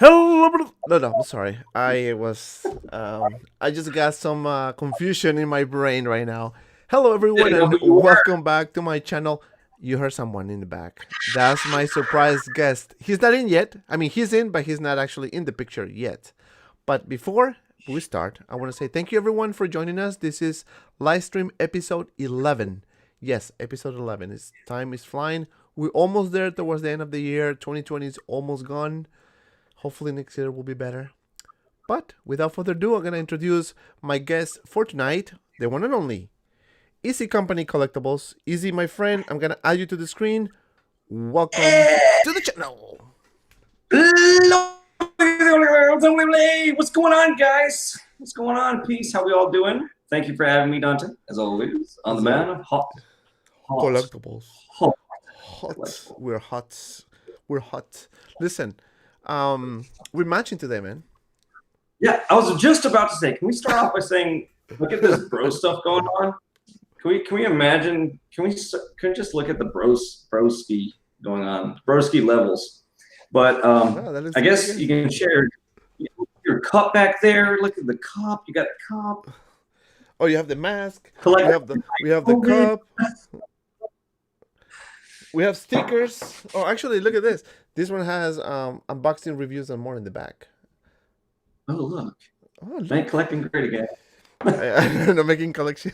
Hello. No, I'm sorry. I just got some confusion in my brain right now. Hello, everyone, Didn't know and who you were. welcome back to my channel. You heard someone in the back. That's my surprise guest. He's not in yet. I mean, he's in, but he's not actually in the picture yet. But before we start, I want to say thank you, everyone, for joining us. This is Livestream episode 11. Yes, episode 11. Time is flying. We're almost there towards the end of the year. 2020 is almost gone. Hopefully next year will be better. But without further ado, I'm gonna introduce my guest for tonight, the one and only Easy Company Collectibles. Easy, my friend, I'm gonna add you to the screen. Welcome to the channel. What's going on, guys? What's going on? Peace. How we all doing? Thank you for having me, Dante. As always, on the So, man, hot, collectibles. hot. Hot. We're hot. We're hot. Listen, we're matching today, man. Yeah, I was just about to say. Can we start off by saying, look at this bro stuff going on? Can we imagine? Can we just look at the broski going on? Broski levels. But No, that looks I good guess again. you can share your cup back there. Look at the cup. You got the cup. Oh, you have the mask. We Collect have the cup. We have stickers. Oh, actually, look at this. This one has unboxing reviews and more in the back. Oh, look. Oh, Make look. collecting great again. No, making collection,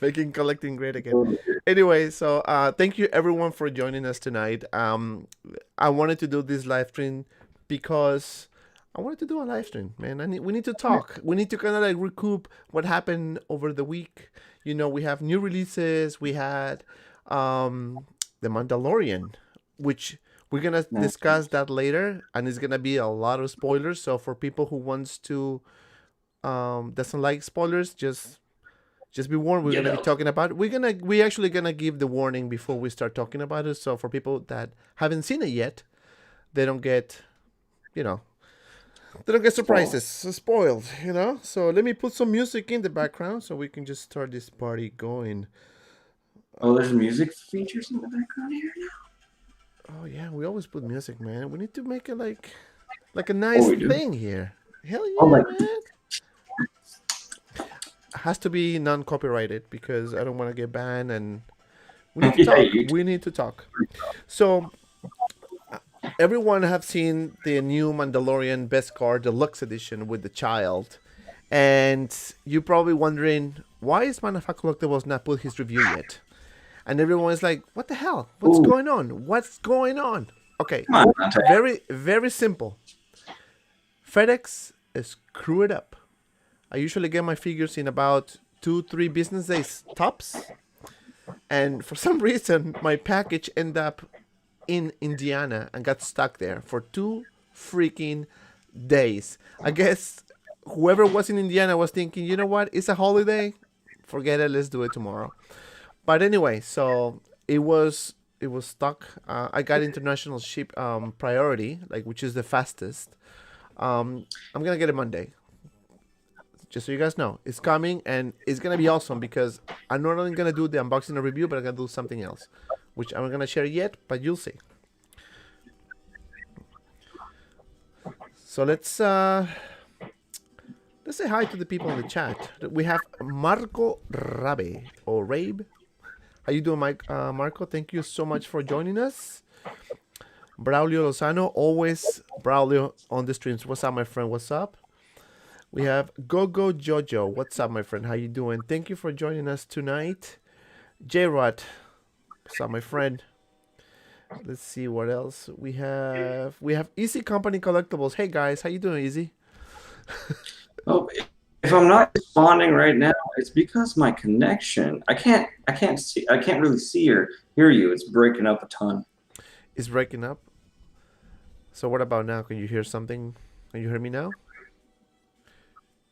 making collecting great again. Anyway, so thank you everyone for joining us tonight. I wanted to do this live stream because I wanted to do a live stream, man. We need to talk. We need to kind of like recoup what happened over the week. You know, we have new releases. We had the Mandalorian, which we're gonna discuss that later, and it's gonna be a lot of spoilers. So for people who wants to doesn't like spoilers, just be warned. We're You gonna be know. talking about it. We actually gonna give the warning before we start talking about it. So for people that haven't seen it yet, they don't get, you know, they don't get surprises, spoiled. You know. So let me put some music in the background so we can just start this party going. Oh, there's music features in the background here Oh yeah, we always put music, man. We need to make it like a now. Oh, nice we do. thing here. Hell Oh yeah, my. man. Has to be non-copyrighted because I don't want to get banned, and we need to Yeah, talk. you. We need to talk. So everyone have seen the new Mandalorian Best Card Deluxe Edition with the child, and you're probably wondering why is Manafak Collectibles not put his review yet? And everyone is like, "What the hell? What's Ooh, going on? What's going on?" Okay, come on, Dante. very simple. FedEx screwed up. I usually get my figures in about 2-3 business days tops, and for some reason my package ended up in Indiana and got stuck there for 2 freaking days. I guess whoever was in Indiana was thinking, you know what, it's a holiday, forget it, let's do it tomorrow. But anyway, so it was stuck. I got international ship priority, like, which is the fastest. I'm gonna get it Monday. Just so you guys know, it's coming and it's gonna be awesome because I'm not only gonna do the unboxing and review, but I'm gonna do something else, which I'm not gonna share yet, but you'll see. So let's say hi to the people in the chat. We have Marco Rabe or Rabe. How you doing, Mike? Marco, thank you so much for joining us. Braulio Lozano, always Braulio on the streams. What's up, my friend? What's up? We have Gogo Jojo. What's up, my friend? How you doing? Thank you for joining us tonight. J Rod. What's up, my friend? Let's see what else we have. We have Easy Company Collectibles. Hey guys, how you doing, Easy? Oh, if I'm not responding right now, it's because my connection. I can't really see or hear you. It's breaking up a ton. It's breaking up. So what about now? Can you hear something? Can you hear me now?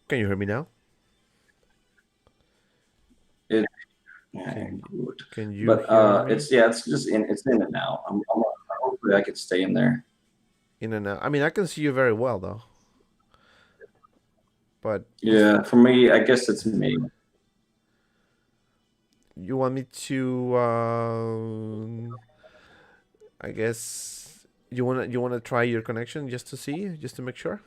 Can you hear me now? It, yeah, Can good. can you But hear me? it's just it's in it now. Hopefully I could stay in there. In and out. I mean, I can see you very well though. But Yeah, for me, I guess it's me. you want me to? I guess You wanna try your connection just to see, just to make sure?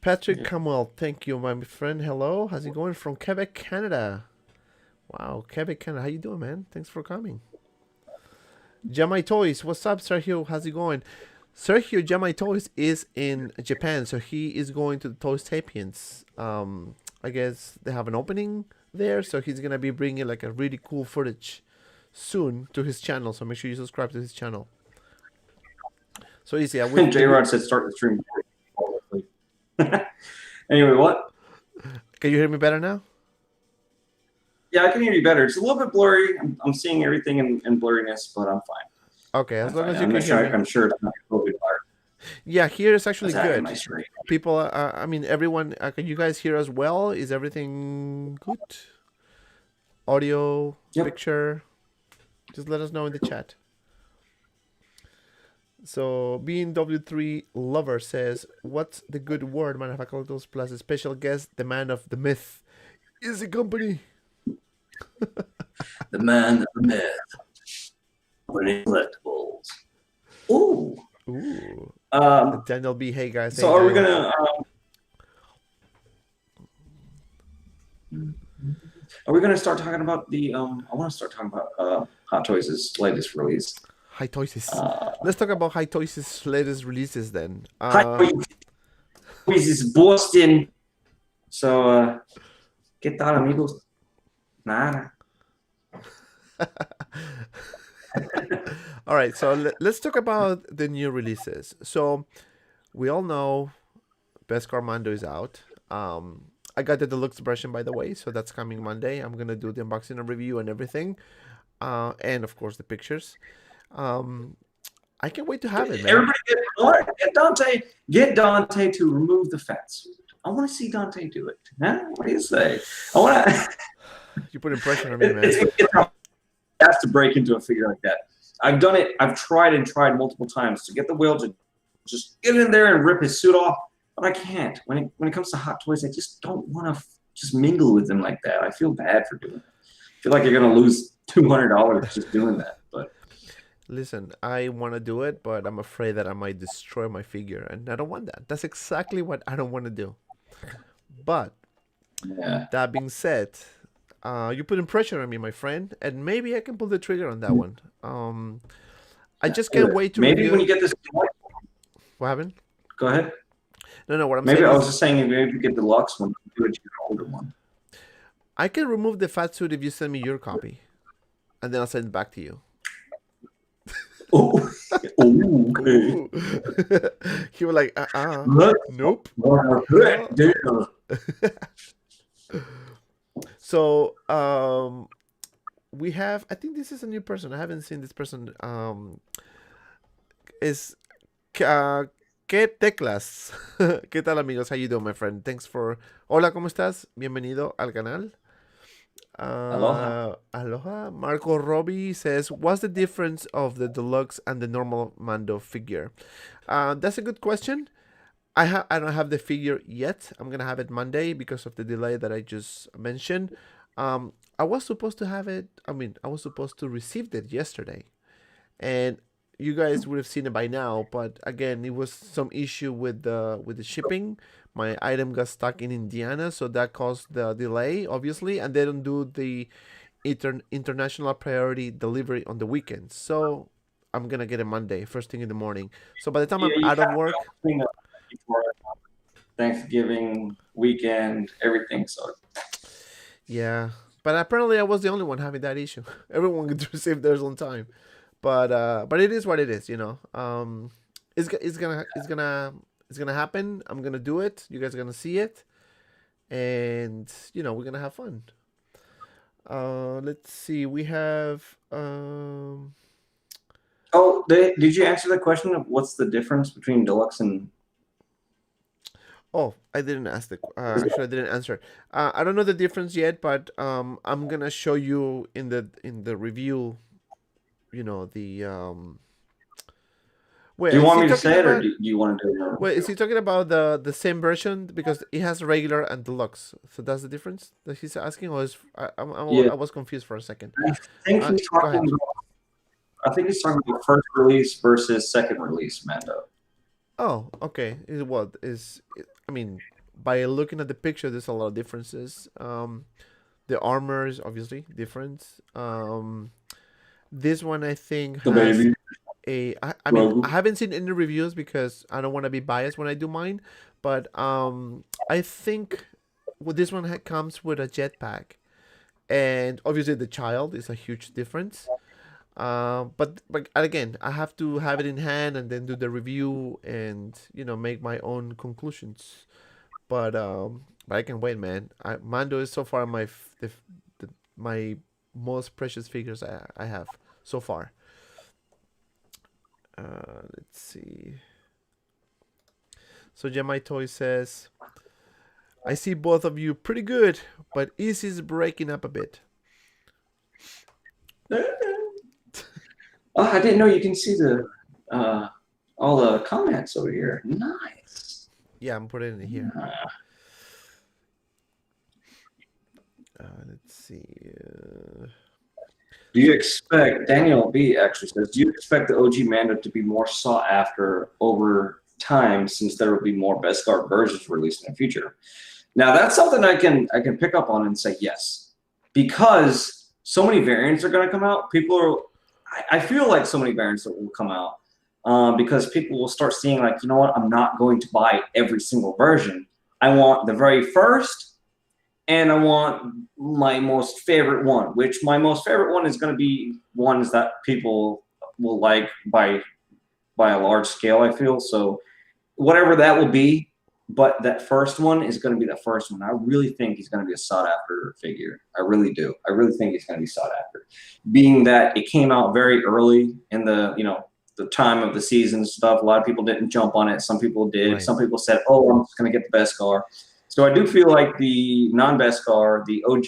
Patrick Camwell, thank you, my friend. Hello, how's it going from Quebec, Canada? Wow, Quebec, Canada. How you doing, man? Thanks for coming. Jamai Toys, what's up, Sergio? How's it going? Sergio Jamai Toys is in Japan, so he is going to the Toys Sapiens. I guess they have an opening there, so he's gonna be bringing like a really cool footage soon to his channel. So make sure you subscribe to his channel. So easy. J Rod said start the stream. Anyway, what? Can you hear me better now? Yeah, I can hear you better. It's a little bit blurry. I'm seeing everything in blurriness, but I'm fine. Okay, as long as you can sure, hear me. I'm sure it's not totally blurred. Yeah, here is actually That's good. my screen. People, I mean, everyone, can you guys hear us well? Is everything good? Audio, Yep. picture? Just let us know in the chat. So, BNW3 Lover says, what's the good word, man of Collectibles plus a special guest, the man of the myth, is the company. The man of the myth. Collectibles. Ooh. Ooh. Daniel B. Hey, guys. So hey, are we Daniel. gonna start talking about the I want to start talking about Hot Toys' latest release. High Toys. Let's talk about High Toys' latest releases then. Hot Toys is Boston. So ¿qué tal, amigos? Nada. All right, so let's talk about the new releases. So we all know Beskar Mando is out. I got the deluxe version, by the way, so that's coming Monday. I'm gonna do the unboxing and review and everything, and of course the pictures. I can't wait to have it, man. Everybody get Dante to remove the fat suit. I want to see Dante do it. Huh? What do you say? I want to. You put pressure on me, man. It has to break into a figure like that. I've done it. I've tried multiple times to get the will to just get in there and rip his suit off, but I can't. When it comes to Hot Toys, I just don't want to just mingle with them like that. I feel bad for doing it. I feel like you're gonna lose $200 just doing that. But listen, I want to do it, but I'm afraid that I might destroy my figure, and I don't want that. That's exactly what I don't want to do. But yeah. That being said, you're putting pressure on me, my friend, and maybe I can pull the trigger on that one. I just can't wait to maybe when you get this. What happened? Go ahead. No, what I'm maybe saying I was just saying, maybe you get the deluxe one, do it to your older one. I can remove the fat suit if you send me your copy, and then I'll send it back to you. Oh, okay. He was like, nope. So, we have, I think this is a new person. I haven't seen this person. Is ¿Qué teclas? ¿Qué tal, amigos? How you doing, my friend? Thanks for... Hola, ¿cómo estás? Bienvenido al canal. Aloha. Aloha. Marco Robbie says, what's the difference of the deluxe and the normal Mando figure? That's a good question. I don't have the figure yet. I'm gonna have it Monday because of the delay that I just mentioned. I was supposed to have it. I was supposed to receive it yesterday, and you guys would have seen it by now. But again, it was some issue with the shipping. My item got stuck in Indiana, so that caused the delay, obviously. And they don't do the international priority delivery on the weekends, so I'm gonna get it Monday, first thing in the morning. So by the time I'm out of work. Thanksgiving weekend, everything. So yeah, but apparently I was the only one having that issue. Everyone gets received theirs on time, but it is what it is, you know. It's gonna happen. I'm gonna do it. You guys are gonna see it, and you know we're gonna have fun. Let's see. We have. Oh, did you answer the question of what's the difference between deluxe and? Oh, I didn't ask actually I didn't answer. I don't know the difference yet, but I'm gonna show you in the review. You know the Wait, do you want me to say it, or do you want to do it? Wait, is he talking about the same version because it has regular and deluxe? So that's the difference that he's asking, or is I was confused for a second. I think he's talking about. I think he's talking about first release versus second release Mando. Oh, okay. I mean, by looking at the picture, there's a lot of differences. The armor is obviously different. This one I think The has baby I mean, I Grogu. haven't seen any reviews because I don't want to be biased when I do mine, but I think this one comes with a jetpack, and obviously the child is a huge difference. But again, I have to have it in hand and then do the review and make my own conclusions. But I can wait, man. Mando is so far my most precious figures I have so far. Let's see. So Jemai Toy says, I see both of you pretty good, but Easy's breaking up a bit. Oh, I didn't know you can see the all the comments over here. Nice. Yeah, I'm putting it here. Let's see. Do you expect, Daniel B actually says, do you expect the OG Mando to be more sought after over time since there will be more Beskar versions released in the future? Now that's something I can pick up on and say yes, because so many variants are going to come out. I feel like so many variants that will come out because people will start seeing like, you know what, I'm not going to buy every single version. I want the very first, and I want my most favorite one, which my most favorite one is going to be ones that people will like by a large scale, I feel. So whatever that will be, but that first one is going to be the first one. I really think he's going to be a sought after figure. I really do. I really think he's going to be sought after, being that it came out very early in the time of the season and stuff. A lot of people didn't jump on it. Some people did. Right. Some people said, "Oh, I'm just going to get the Beskar." So I do feel like the non-Beskar, the OG,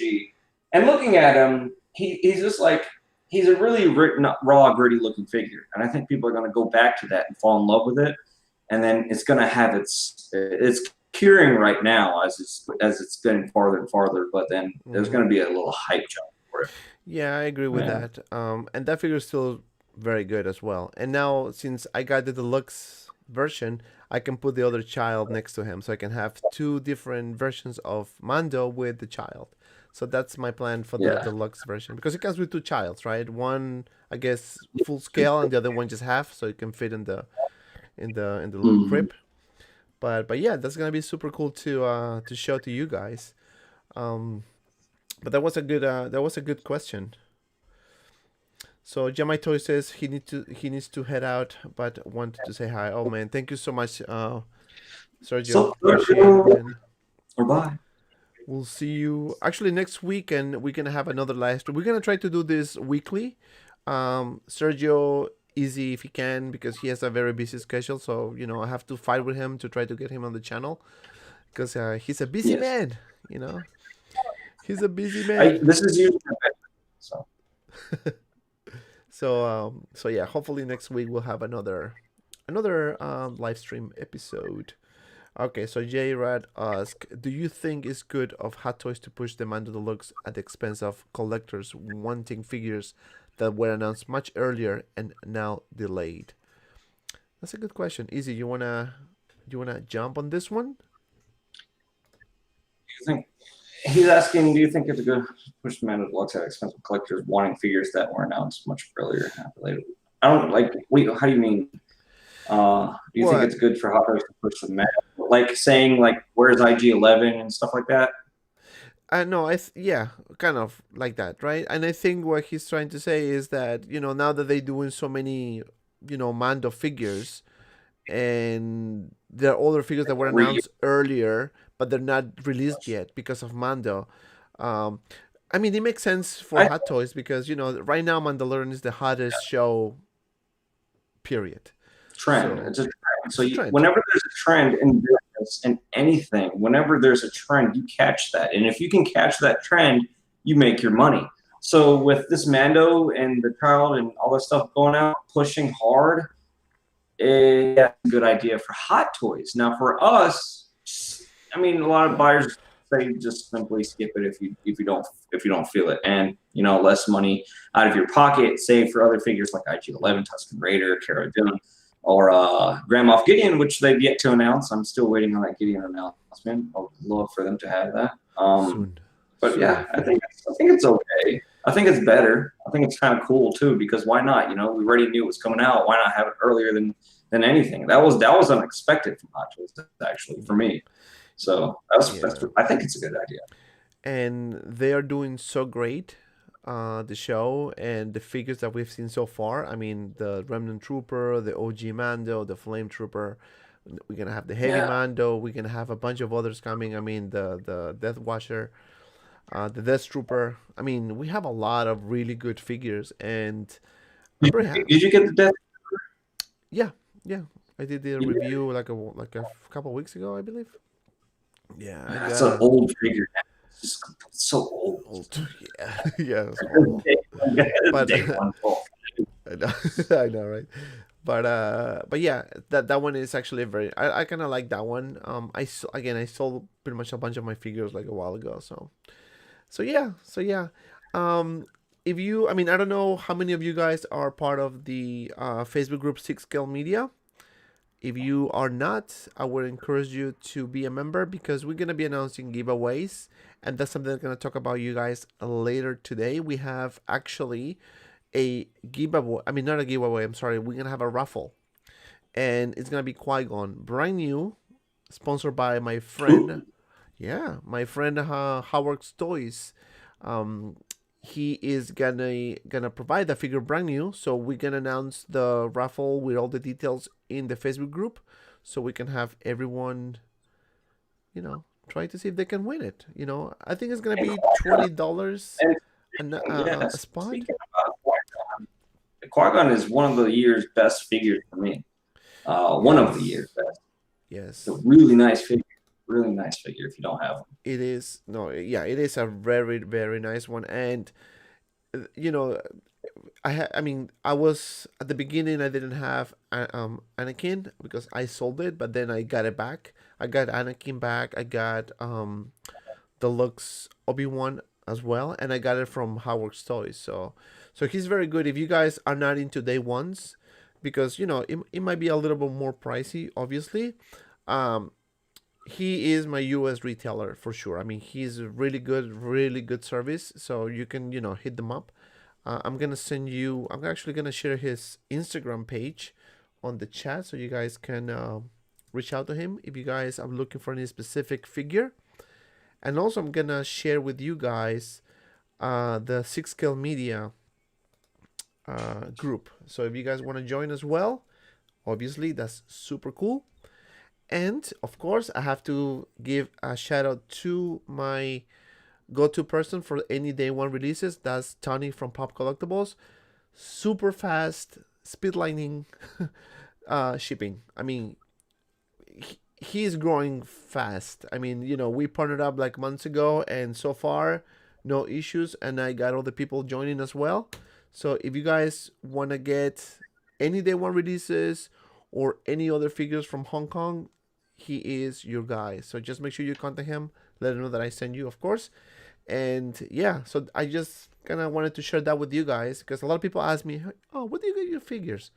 and looking at him, he's just like, he's a really raw, gritty looking figure. And I think people are going to go back to that and fall in love with it. And then it's going to have it's curing right now as it's getting farther and farther. But then there's going to be a little hype jump for it. Yeah, I agree with that. And that figure is still very good as well. And now since I got the deluxe version, I can put the other child next to him, so I can have two different versions of Mando with the child. So that's my plan for the deluxe version, because it comes with two childs, right? One, I guess, full scale, and the other one just half, so it can fit in the little crib. But yeah, that's gonna be super cool to show to you guys. But that was a good question. So Jamai Toy says he needs to head out, but wanted to say hi. Oh man, thank you so much, Sergio. Appreciate it, man. Bye. We'll see you actually next week, and we're gonna have another live stream. We're gonna try to do this weekly. Sergio, easy if he can, because he has a very busy schedule. So I have to fight with him to try to get him on the channel, because he's a busy man. He's a busy man. This is usually so. So yeah, hopefully next week we'll have another live stream episode. Okay, so J Rad asked, do you think it's good of Hot Toys to push the Mando Deluxe at the expense of collectors wanting figures that were announced much earlier and now delayed? That's a good question. Easy, you wanna jump on this one? Do you think he's asking? Do you think it's a good push the Mando Deluxe at the expense of collectors wanting figures that were announced much earlier and not delayed? I don't like. Wait, how do you mean? Do you think it's good for Hot Toys to push the Mando? Like saying like, where's IG-11 and stuff like that? No, yeah, kind of like that, right? And I think what he's trying to say is that now that they're doing so many Mando figures, and there are other figures that were announced earlier, but they're not released yet because of Mando. I mean, it makes sense for Hot Toys because right now Mandalorian is the hottest show. Period. Trend. It's a trend. So whenever there's a trend in business and anything, whenever there's a trend, you catch that. And if you can catch that trend, you make your money. So with this Mando and the child and all this stuff going out, pushing hard, that's a good idea for Hot Toys. Now for us, I mean, a lot of buyers say just simply skip it if you don't feel it, and less money out of your pocket. Save for other figures like IG-11, Tusken Raider, Cara Dune, or Grand Moff Gideon, which they've yet to announce. I'm still waiting on that Gideon announcement. I'd love for them to have that. Soon. But Soon. yeah, I think it's okay. I think it's better. I think it's kind of cool too, because why not? We already knew it was coming out. Why not have it earlier than anything? That was unexpected from Hot Toys, actually, for me. So I think it's a good idea. And they are doing so great, the show and the figures that we've seen so far. I mean, the Remnant Trooper, the OG Mando, the Flame Trooper. We're gonna have the Heavy Mando. We're gonna have a bunch of others coming. I mean, the Death Watcher, the Death Trooper. I mean, we have a lot of really good figures, and I'm very happy. Did you get the Death? Yeah, yeah. I did the review like a couple weeks ago, I believe. Yeah, It's an old figure. It's just so old. Yeah, yeah, it's horrible. But I know, I know, right? But yeah, that one is actually very. I kind of like that one. I sold pretty much a bunch of my figures like a while ago. So yeah. If you, I mean, I don't know how many of you guys are part of the Facebook group Six Scale Media. If you are not, I would encourage you to be a member, because we're going to be announcing giveaways, and that's something I'm going to talk about you guys later today. We have actually a giveaway. I mean, not a giveaway. I'm sorry. We're going to have a raffle, and it's going to be Qui-Gon, brand new, sponsored by my friend. Yeah, my friend Howard's Toys. He is gonna provide the figure brand new, so we're gonna announce the raffle with all the details in the Facebook group, so we can have everyone, try to see if they can win it. I think it's gonna be $20 a spot. Qui-Gon is one of the year's best figures for me. One of the year's best. Yes. It's a really nice figure. Really nice figure if you don't have them. It is. No, yeah, it is a very, very nice one. And I mean, I was at the beginning, I didn't have Anakin because I sold it, but then I got it back. I got Anakin back. I got Deluxe Obi-Wan as well, and I got it from Howard's Toys. So he's very good. If you guys are not into day ones, because it might be a little bit more pricey, obviously. He is my US retailer for sure. I mean, he's really good service. So you can, hit them up. I'm actually going to share his Instagram page on the chat, so you guys can reach out to him if you guys are looking for any specific figure. And also I'm going to share with you guys the Six Scale Media group. So if you guys want to join as well, obviously that's super cool. And of course, I have to give a shout out to my go-to person for any day one releases. That's Tony from Pop Collectibles. Super fast, speed lightning shipping. I mean, he's growing fast. I mean, we partnered up like months ago, and so far, no issues. And I got all the people joining as well. So if you guys want to get any day one releases or any other figures from Hong Kong, he is your guy. So just make sure you contact him. Let him know that I send you, of course. And yeah, so I just kind of wanted to share that with you guys, because a lot of people ask me, oh, where do you get your figures?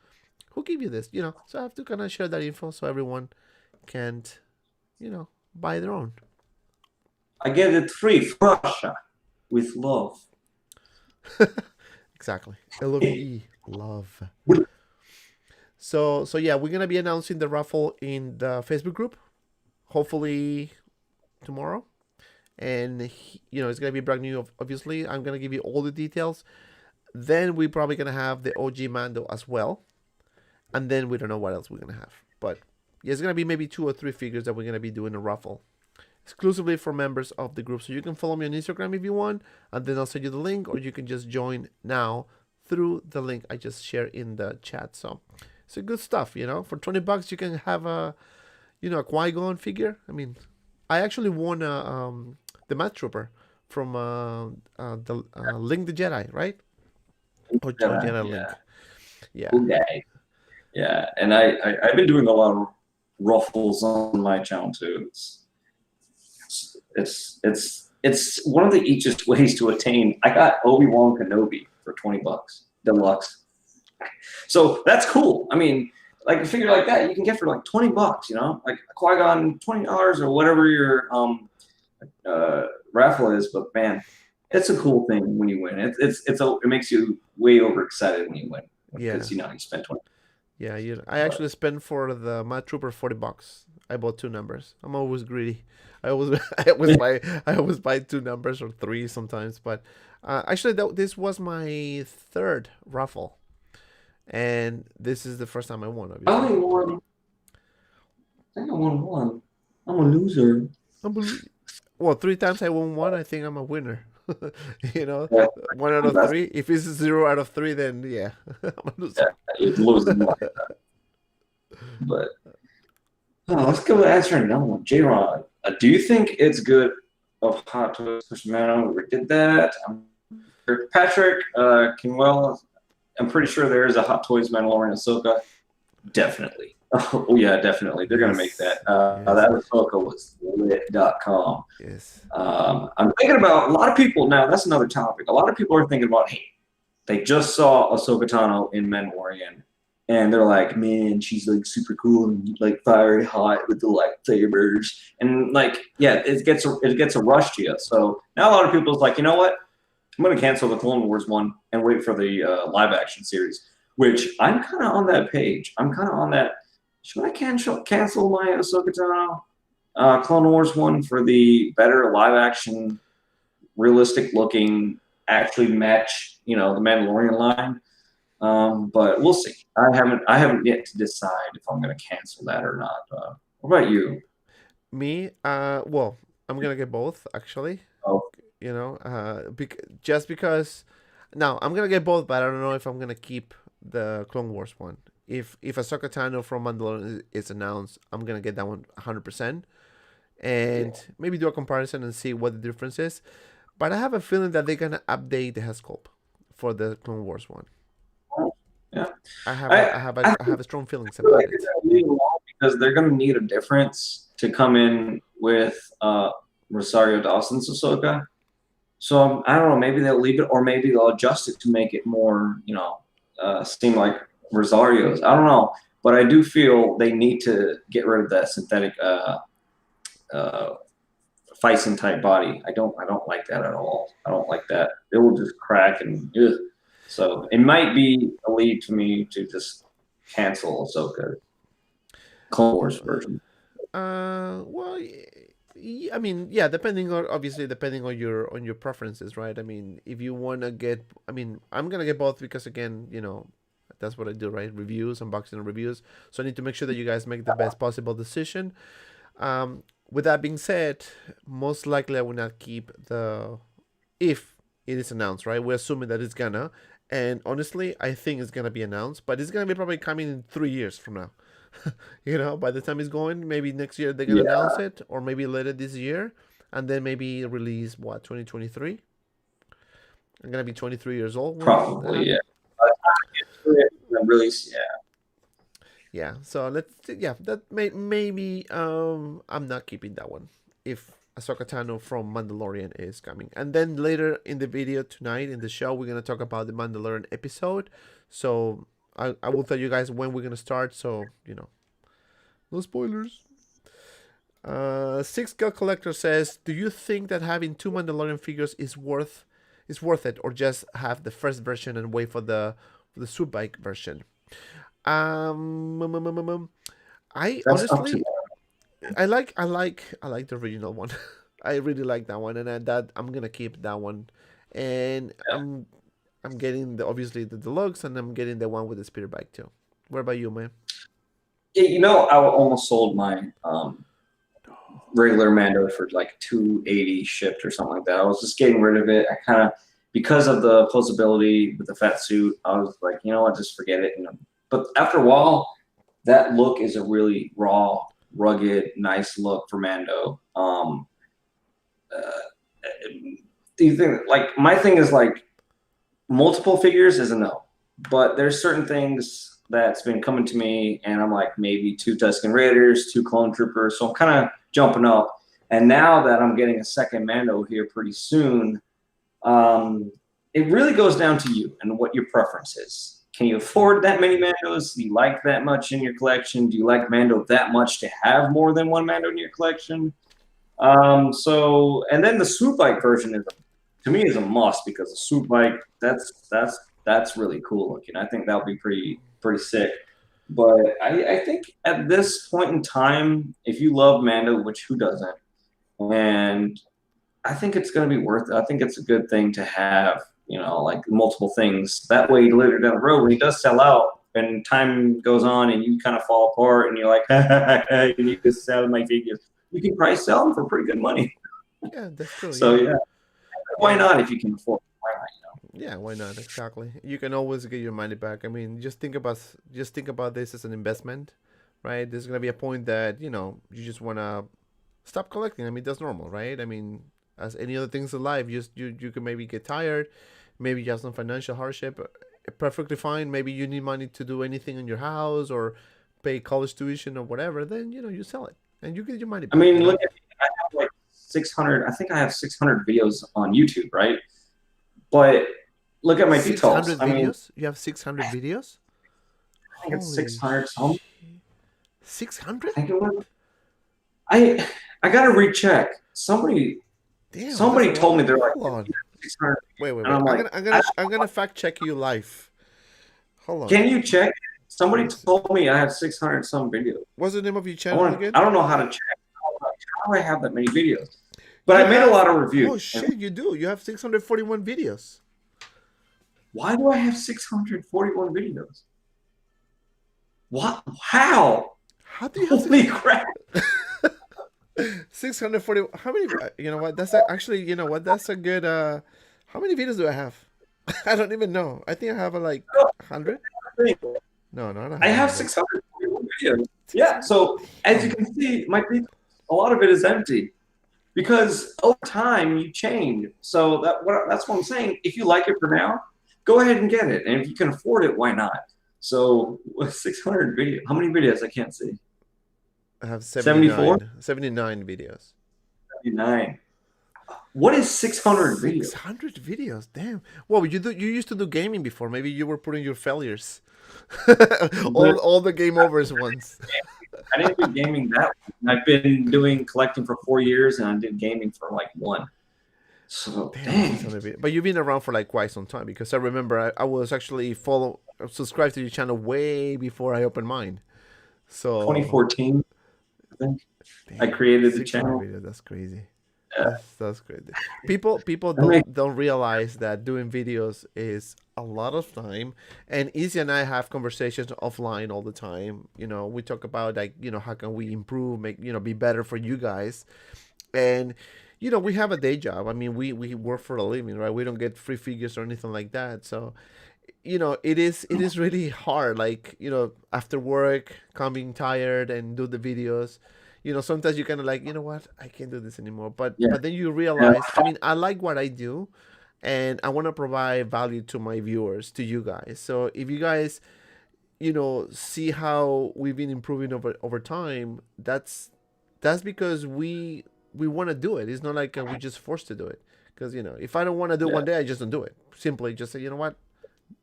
Who gave you this? So I have to kind of share that info so everyone can, buy their own. I get it free from Russia with love. Exactly. LOVE, love. So yeah, we're gonna be announcing the raffle in the Facebook group, hopefully tomorrow, and it's gonna be brand new. Obviously, I'm gonna give you all the details. Then we're probably gonna have the OG Mando as well, and then we don't know what else we're gonna have. But yeah, it's gonna be maybe 2 or 3 figures that we're gonna be doing a raffle exclusively for members of the group. So you can follow me on Instagram if you want, and then I'll send you the link, or you can just join now through the link I just shared in the chat. So it's a good stuff, For $20, you can have a Qui-Gon figure. I mean, I actually won the Math Trooper from the Link the Jedi, right? Or Jedi Link. Yeah. Okay. Yeah, and I've been doing a lot of ruffles on my channel too. It's one of the easiest ways to attain. I got Obi-Wan Kenobi for $20 deluxe, so that's cool. I mean, like a figure like that you can get for like $20, you know, like a Qui-Gon $20 or whatever your raffle is. But man, it's a cool thing when you win. It makes you way overexcited when you win because you spend 20. Yeah, I actually spent for the Mad Trooper $40. I bought 2 numbers. I'm always greedy. I always buy 2 numbers or 3 sometimes. But actually, this was my 3rd raffle, and this is the first time I won. Obviously. I only won. I think I won 1. I'm a loser. Well, 3 times I won 1. I think I'm a winner. You know, Yeah. 1 out of 3. If it's 0 out of 3, then yeah, I'm a loser. Yeah, you're losing money. But let's go answer another one. J-Rod, do you think it's good of Hot Toys push Mando? We did that. Patrick Kinwell, I'm pretty sure there is a Hot Toys Mandalorian Ahsoka. Definitely. Oh yeah, definitely. They're gonna make that. That Ahsoka was lit.com. Yes. I'm thinking about a lot of people now. That's another topic. A lot of people are thinking about, hey, they just saw Ahsoka Tano in Mandalorian, and they're like, man, she's like super cool and like fiery hot with the lightsabers, and like, yeah, it gets a rush to you. So now a lot of people's like, you know what? I'm gonna cancel the Clone Wars one and wait for the live action series, which I'm kind of on that page. I'm kind of on that. Should I cancel my Ahsoka Tano Clone Wars one for the better live action, realistic looking, actually match, the Mandalorian line? But we'll see. I haven't yet to decide if I'm going to cancel that or not. What about you? Me? Well, I'm gonna get both actually. Oh, Just because. Now I'm gonna get both, but I don't know if I'm gonna keep the Clone Wars one. If Ahsoka Tano from Mandalorian is announced, I'm gonna get that one 100%, and maybe do a comparison and see what the difference is. But I have a feeling that they're gonna update the head sculpt for the Clone Wars one. Yeah, I have a strong feelings about it. Because they're gonna need a difference to come in with Rosario Dawson's Ahsoka. So I don't know. Maybe they'll leave it, or maybe they'll adjust it to make it more, seem like Rosario's. I don't know, but I do feel they need to get rid of that synthetic Phison type body. I don't like that at all. I don't like that. It will just crack and ugh. So it might be a lead to me to just cancel Ahsoka Clone Wars version. Well, I mean, yeah, depending on your preferences, right? I mean, if you want to get, I mean, I'm gonna get both because again, that's what I do, right? Reviews, unboxing and reviews. So I need to make sure that you guys make the best possible decision. With that being said, most likely I will not keep if it is announced, right? We're assuming that it's gonna, and honestly, I think it's gonna be announced, but it's gonna be probably coming in 3 years from now. By the time it's going, maybe next year they're gonna announce it, or maybe later this year, and then maybe release 2023. I'm gonna be 23 years old. Probably, yeah. Release, yeah. Yeah. So that maybe I'm not keeping that one if Ahsoka Tano from Mandalorian is coming, and then later in the video tonight in the show we're gonna talk about the Mandalorian episode. So I will tell you guys when we're gonna start, so no spoilers. 6 Gal Collector says, do you think that having 2 Mandalorian figures is worth it, or just have the first version and wait for the suit bike version? I honestly, I like the original one. I really like that one, and I'm gonna keep that one, and I'm getting obviously the deluxe, and I'm getting the one with the speeder bike too. What about you, man? I almost sold my regular Mando for like $280 shipped or something like that. I was just getting rid of it. I kind of, because of the posability with the fat suit, I was like, you know what, just forget it. But after a while, that look is a really raw, rugged, nice look for Mando. Do you think, like, my thing is like, multiple figures is a no, but there's certain things that's been coming to me, and I'm like, maybe 2 Tusken Raiders, 2 Clone Troopers, so I'm kind of jumping up. And now that I'm getting a second Mando here pretty soon, it really goes down to you and what your preference is. Can you afford that many Mandos? Do you like that much in your collection? Do you like Mando that much to have more than one Mando in your collection? And then the swoop bike version is, to me, is a must, because the swoop bike, that's really cool looking. I think that'll be pretty sick. But I think at this point in time, if you love Mando, which who doesn't, and I think it's going to be worth it. I think it's a good thing to have, like multiple things. That way, later down the road, when he does sell out and time goes on and you kind of fall apart and you're like, you need to sell my figures, you can probably sell them for pretty good money. Yeah, that's true. So, yeah. Why not if you can afford it? Why not, Yeah, why not? Exactly. You can always get your money back. I mean, just think about this as an investment, right? There's gonna be a point that you just wanna stop collecting. I mean, that's normal, right? I mean, as any other things in life, you can maybe get tired, maybe you have some financial hardship. Perfectly fine. Maybe you need money to do anything in your house or pay college tuition or whatever. Then you sell it and you get your money I back. mean, look at me. I have like 600. I think I have 600 videos on YouTube, right? But look at my details. 600 I mean, videos? You have 600 videos? I think it's Holy 600 something. 600? I think it was. I gotta recheck. Somebody Damn, somebody that's a told me lot. they're like Hold on. 600. Wait. And I'm like, I'm gonna fact check you live. Hold on. can you check? Somebody Let me see. told me I have 600 some videos. What's the name of your channel again? I don't know how to check. How do I have that many videos? But You I made have- a lot of reviews. Oh shit, you do. You have 641 videos. Why do I have 641 videos? What? How? How do you have Holy crap! 640? How many? You know what? Actually, you know what? That's a good. How many videos do I have? I don't even know. I think I have like 100. No, not 100. I have 641 videos. Yeah. So as you can see, a lot of it is empty because over time you change. So that's what I'm saying. If you like it for now, go ahead and get it, and if you can afford it, why not? So with 600 videos, how many videos? I can't see. I have 74? 79 videos. 79. What is 600 videos? 600 videos. Damn. Well, you used to do gaming before. Maybe you were putting your failures. all the game overs once. I didn't do gaming that long. I've been doing collecting for 4 years, and I did gaming for like 1. So Damn, 600 videos. But you've been around for like quite some time, because I remember I was actually subscribed to your channel way before I opened mine. So 2014, I think. damn, I created the 600 channel. videos, that's crazy. Yeah. That's crazy. People don't realize that doing videos is a lot of time. And Izzy and I have conversations offline all the time. We talk about like, how can we improve, make, be better for you guys. And we have a day job. I mean, we work for a living, right? We don't get free figures or anything like that. So it is really hard. Like, after work, coming tired and do the videos. Sometimes you kind of like, what, I can't do this anymore. But then you realize, I mean, I like what I do, and I want to provide value to my viewers, to you guys. So if you guys, see how we've been improving over time, that's because we want to do it. It's not like we just forced to do it. Because if I don't want to do it one day, I just don't do it. Simply just say, you know what,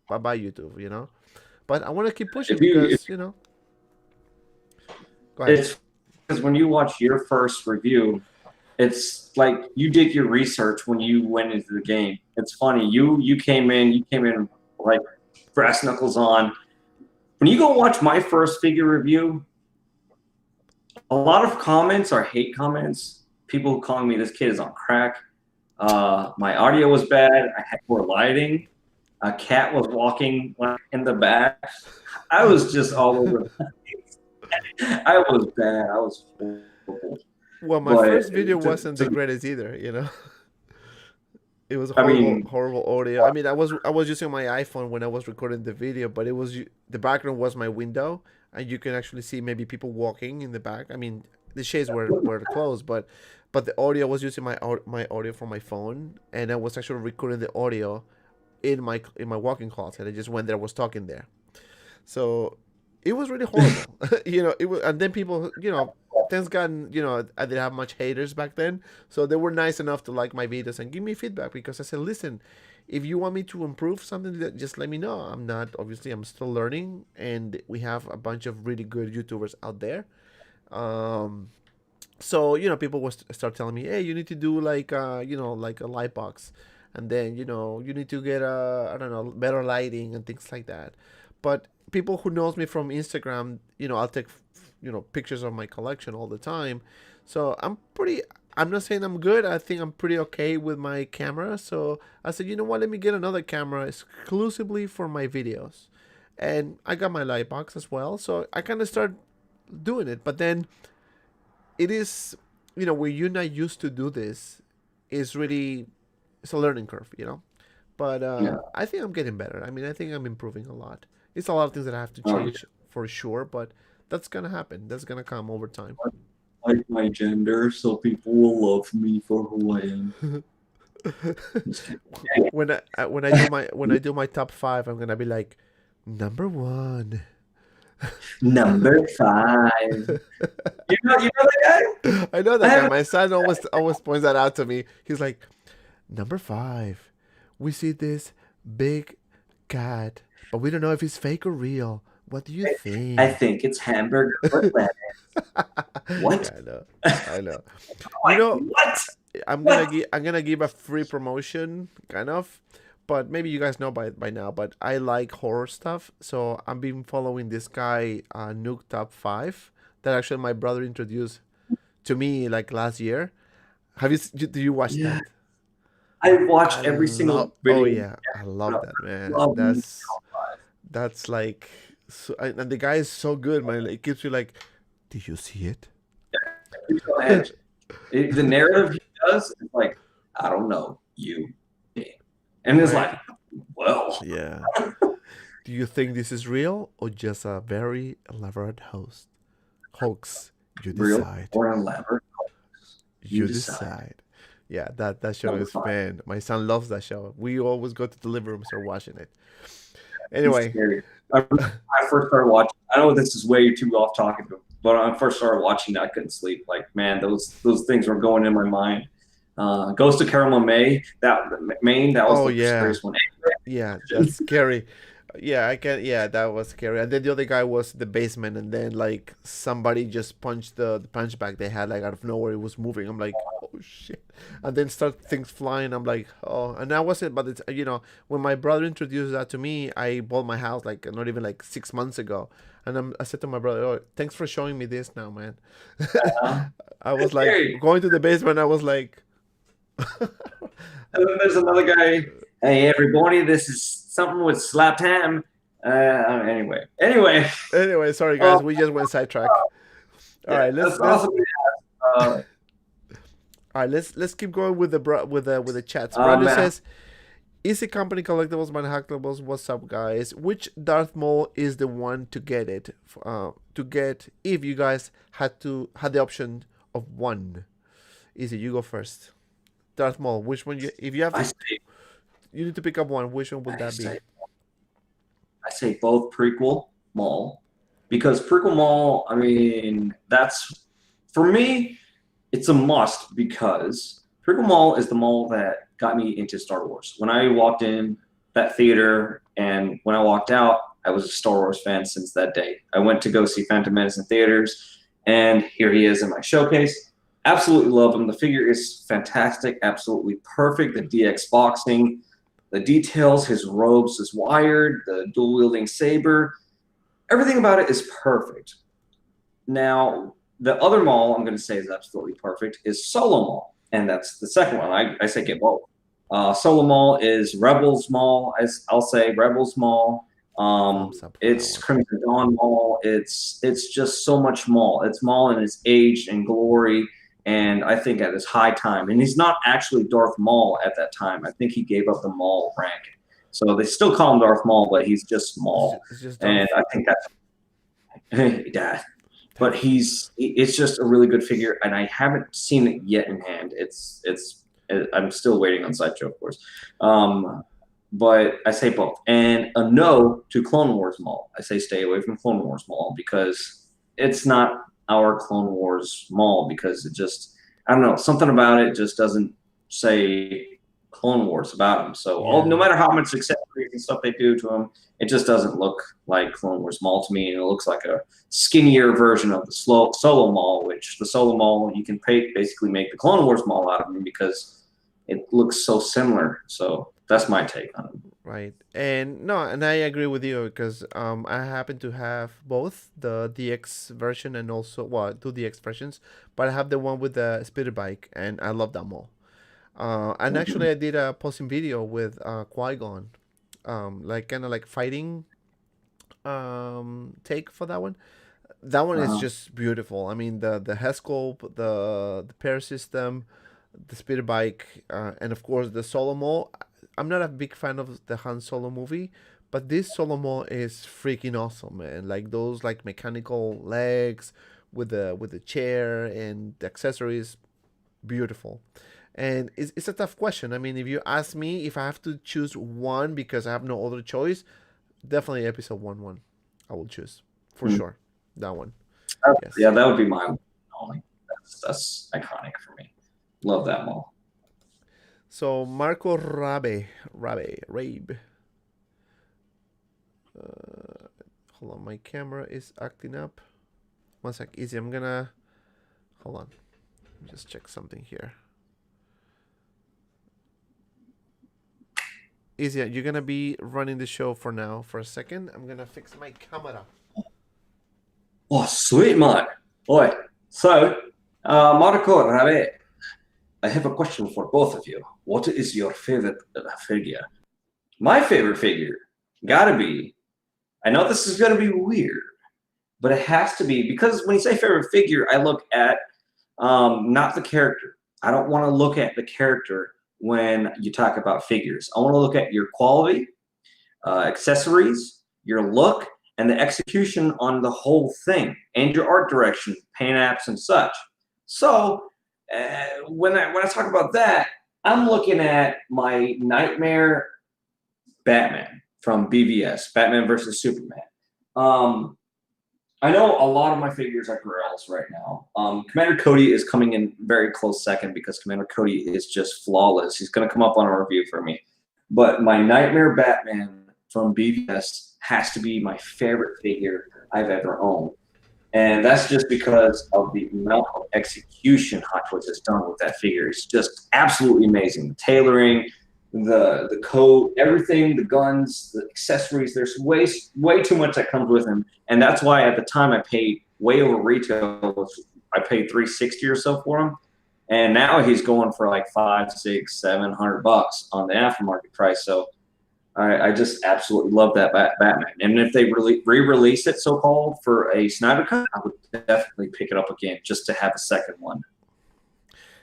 bye bye YouTube. But I want to keep pushing because Go ahead. It's because when you watch your first review, it's like you did your research when you went into the game. It's funny. You came in like brass knuckles on. When you go watch my first figure review, a lot of comments are hate comments. People calling me this kid is on crack. My audio was bad. I had poor lighting. A cat was walking in the back. I was just all over the place. I was bad. I was horrible. Well, my first video wasn't the greatest either, It was horrible audio. I mean, I was using my iPhone when I was recording the video, but the background was my window, and you can actually see maybe people walking in the back. I mean, the shades were closed, but the audio was using my audio from my phone, and I was actually recording the audio in my walk-in closet. I just went there, was talking there, so it was really horrible. It was, and then people, thanks God, I didn't have much haters back then, so they were nice enough to like my videos and give me feedback because I said, listen, if you want me to improve something, just let me know. I'm still learning, and we have a bunch of really good YouTubers out there. Um, so people will start telling me, hey, you need to do like like a Lightbox, and then you need to get I don't know, better lighting and things like that. But people who knows me from Instagram, I'll take pictures of my collection all the time. So I'm not saying I'm good. I think I'm pretty okay with my camera. So I said, you know what, let me get another camera exclusively for my videos. And I got my Lightbox as well, so I kind of start doing it. But then it is, when you're not used to do this, it's a learning curve. But Yeah. I think I'm getting better. I mean, I think I'm improving a lot. It's a lot of things that I have to Oh, yeah. change for sure, but that's gonna happen. That's gonna come over time. Like my gender, so people will love me for who I am. When I do my top 5, I'm gonna be like number 1. Number 5. You know that guy? I know I that guy. haven't. My son always points that out to me. He's like, number 5. We see this big cat, but we don't know if it's fake or real. What do you think? I think it's hamburger with lettuce. What? Yeah, I know. I know. Like, You know, what? I'm gonna give a free promotion, kind of, but maybe you guys know by now. But I like horror stuff, so I've been following this guy, Nuke Top 5, that actually my brother introduced to me like last year. Do you watch Yeah. that? I watch I every love. single Oh video. yeah, I love that, man. Love me. That's like, and the guy is so good, man. Like, it keeps you like, did you see it? The narrative he does is like, I don't know, you. And it's Right? like, well, Yeah. Do you think this is real or just a very elaborate hoax? You real decide. or elaborate. You decide. Yeah, that show Number is 5. fan. My son loves that show. We always go to the living room and start watching it. It's Anyway, scary. I first started watching. I know this is way too off topic, but when I first started watching, I couldn't sleep. Like, man, those things were going in my mind. Ghost of Caramel May, that Maine, that was oh the yeah, scariest one. yeah, that's scary. Yeah, I can. Yeah, that was scary. And then the other guy was the basement, and then like somebody just punched the punch bag they had like out of nowhere. It was moving. I'm like, oh shit! And then start things flying. I'm like, oh. And that wasn't. But it's when my brother introduced that to me, I bought my house like not even like 6 months ago, and I said to my brother, oh, thanks for showing me this now, man. I was It's like scary. going to the basement. I was like, And then there's another guy. Hey, everybody, this is something with slapped ham. Anyway, anyway, sorry uh, guys, we just went sidetrack. All yeah, right, that's awesome. Uh, all right, let's keep going with the chats. um, Brandon uh, says, "Easy Company Collectibles, man, Collectibles. What's up, guys? Which Darth Maul is the one to get it? To get if you guys had the option of one. Easy, you go first. Darth Maul. Which one if you have I to, say, you need to pick up one. Which one would I that be? say, I say both prequel Maul, because prequel Maul. I mean, that's for me. It's a must because prequel Maul is the Maul that got me into Star Wars. When I walked in that theater and when I walked out, I was a Star Wars fan since that day. I went to go see Phantom Menace in theaters, and here he is in my showcase. Absolutely love him. The figure is fantastic, absolutely perfect. The DX boxing, the details, his robes is wired, the dual wielding saber, everything about it is perfect. Now, the other Maul I'm going to say is absolutely perfect is Solo Maul, and that's the second one. I say get both. Solo Maul is Rebels Maul. I'll say Rebels Maul. Thumbs up on that It's one. Crimson Dawn Maul. It's just so much Maul. It's Maul in his age and glory, and I think at his high time. And he's not actually Darth Maul at that time. I think he gave up the Maul rank. So they still call him Darth Maul, but he's just Maul. It's just And Darth. I think that's yeah. But it's just a really good figure, and I haven't seen it yet in hand. I'm still waiting on Sideshow, of course. But I say both. And a no to Clone Wars Maul. I say stay away from Clone Wars Maul because it's not our Clone Wars Maul because it just, I don't know, something about it just doesn't say Clone Wars about him. So no matter how much accessories and stuff they do to him, it just doesn't look like Clone Wars Maul to me, and it looks like a skinnier version of the Solo Maul, which the Solo Maul you can basically make the Clone Wars Maul out of him because it looks so similar. So that's my take on it. Right. And no, and I agree with you because I happen to have both the DX version and also, well, two DX versions, but I have the one with the speeder bike, and I love that Maul. And actually, I did a posting video with Qui-Gon, like kind of like fighting take for that one. That one is just beautiful. I mean, the head sculpt, the pair system, the speeder bike, and of course the Solo Maul. I'm not a big fan of the Han Solo movie, but this Solo Maul is freaking awesome, man. Like those like mechanical legs with the chair and the accessories, beautiful. And it's a tough question. I mean, if you ask me if I have to choose one because I have no other choice, definitely episode 1 I will choose for sure. That one. Yes. Yeah, that would be mine. That's iconic for me. Love that Maul. So Marco Rabe. Hold on, my camera is acting up. One sec, easy. I'm gonna hold on. Let me just check something here. Easy, you're gonna be running the show for now. For a second, I'm gonna fix my camera. Oh, sweet man. Boy, so Marco Rabe, I have a question for both of you. What is your favorite figure? My favorite figure gotta be, I know this is gonna be weird, but it has to be, because when you say favorite figure, I look at not the character. I don't want to look at the character when you talk about figures. I want to look at your quality, accessories, your look, and the execution on the whole thing, and your art direction, paint apps, and such. So when I talk about that, I'm looking at my Nightmare Batman from BVS, Batman versus Superman. I know a lot of my figures are Grails right now. Commander Cody is coming in very close second because Commander Cody is just flawless. He's going to come up on a review for me. But my Nightmare Batman from BVS has to be my favorite figure I've ever owned. And that's just because of the amount of execution Hot Toys has done with that figure. It's just absolutely amazing. The tailoring, the coat, everything, the guns, the accessories. There's way too much that comes with him. And that's why at the time I paid way over retail. I paid $360 or so for him. And now he's going for like $500, $600, $700 on the aftermarket price. So I just absolutely love that Batman. And if they re-release it, so-called, for a Snyder Cut, I would definitely pick it up again just to have a second one.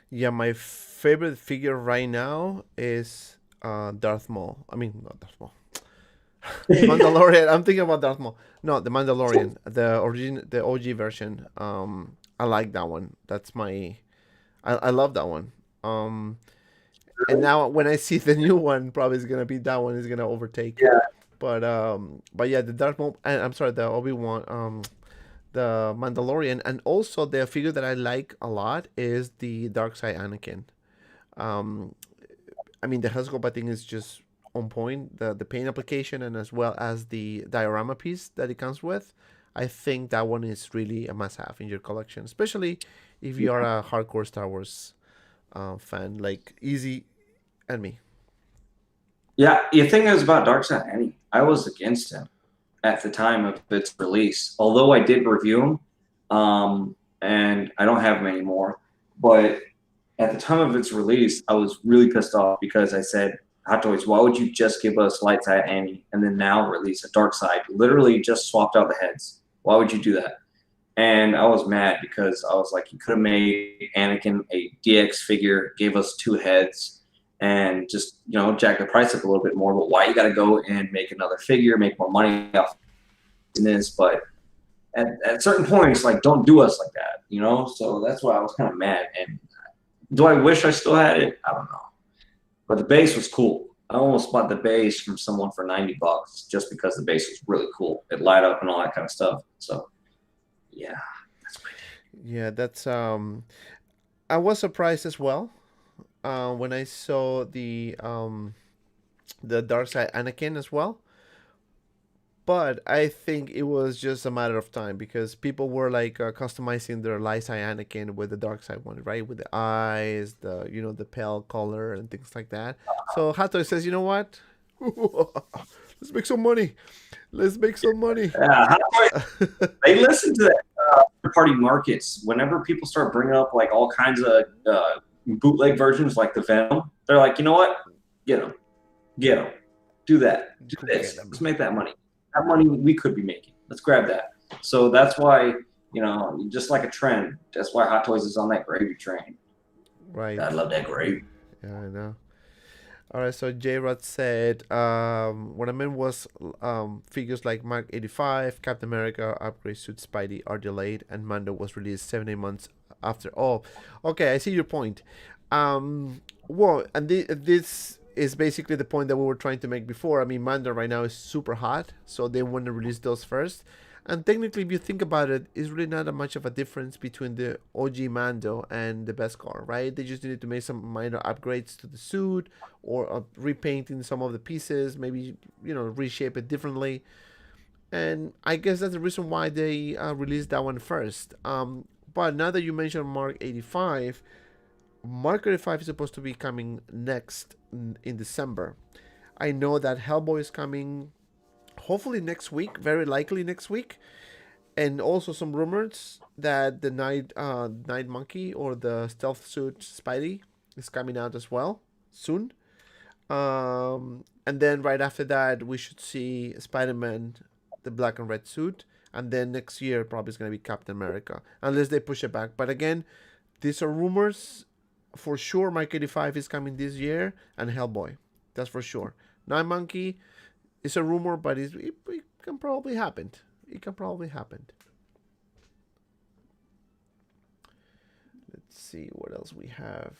Yeah, my favorite figure right now is Darth Maul. I mean, not Darth Maul. Mandalorian. I'm thinking about Darth Maul. No, the Mandalorian, the OG version. I like that one. That's my. I love that one. And now when I see the new one, probably is gonna be that one is gonna overtake. Yeah. But yeah, the Darth Maul. I'm sorry, the Obi-Wan. The Mandalorian, and also the figure that I like a lot is the Dark Side Anakin. I mean, the Hellscope I think is just on point. The paint application and as well as the diorama piece that it comes with, I think that one is really a must-have in your collection, especially if you are a hardcore Star Wars fan, like Easy and me. Yeah, the thing is about Dark Side Annie, I was against him at the time of its release. Although I did review them, and I don't have them anymore, but at the time of its release, I was really pissed off because I said, Hot Toys, why would you just give us Light Side Annie and then now release a Dark Side? Literally just swapped out the heads. Why would you do that? And I was mad because I was like, you could have made Anakin a DX figure, gave us 2 heads, and just, jack the price up a little bit more. But why you got to go and make another figure, make more money off this? But at certain points, like, don't do us like that, So that's why I was kind of mad. And do I wish I still had it? I don't know. But the base was cool. I almost bought the base from someone for $90 just because the base was really cool. It light up and all that kind of stuff. So, yeah, that's my take. Yeah, that's I was surprised as well when I saw the dark side Anakin as well. But I think it was just a matter of time because people were like customizing their light side Anakin with the dark side one, right? With the eyes, the the pale color and things like that. So Hato says, you know what? Let's make some money. Let's make some money. Yeah, they listen to that third-party markets. Whenever people start bringing up like all kinds of bootleg versions, like the Venom, they're like, you know what? Get them, do that, do Go get this. them. Let's make that money. That money we could be making. Let's grab that. So that's why just like a trend. That's why Hot Toys is on that gravy train. Right. I love that gravy. Yeah, I know. All right, so J Rod said, what I meant was figures like Mark 85, Captain America, Upgrade Suit Spidey are delayed, and Mando was released 7 months after. Oh, okay, I see your point. Well, and this is basically the point that we were trying to make before. I mean, Mando right now is super hot, so they want to release those first. And technically, if you think about it, it's really not that much of a difference between the OG Mando and the Beskar, right? They just needed to make some minor upgrades to the suit or repainting some of the pieces, maybe, reshape it differently. And I guess that's the reason why they released that one first. But now that you mentioned Mark 85, Mark 85 is supposed to be coming next in December. I know that Hellboy is coming hopefully next week, very likely next week, and also some rumors that the night monkey or the stealth suit Spidey is coming out as well soon. And then right after that, we should see Spider-Man, the black and red suit, and then next year probably is going to be Captain America, unless they push it back. But again, these are rumors. For sure, Mike 85 is coming this year, and Hellboy, that's for sure. Night Monkey, it's a rumor, but it can probably happen. It can probably happen. Let's see what else we have.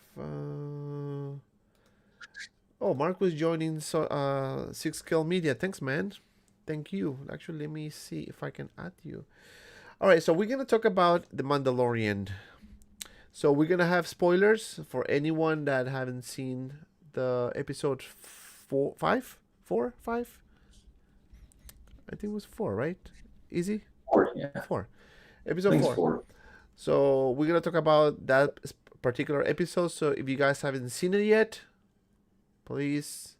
Oh, Mark was joining Six Kill Media. Thanks, man. Thank you. Actually, let me see if I can add you. All right, so we're gonna talk about the Mandalorian. So we're gonna have spoilers for anyone that haven't seen the episode 4, 5. I think it was 4, right? Easy? 4, yeah. 4. Episode 4. So we're going to talk about that particular episode. So if you guys haven't seen it yet, please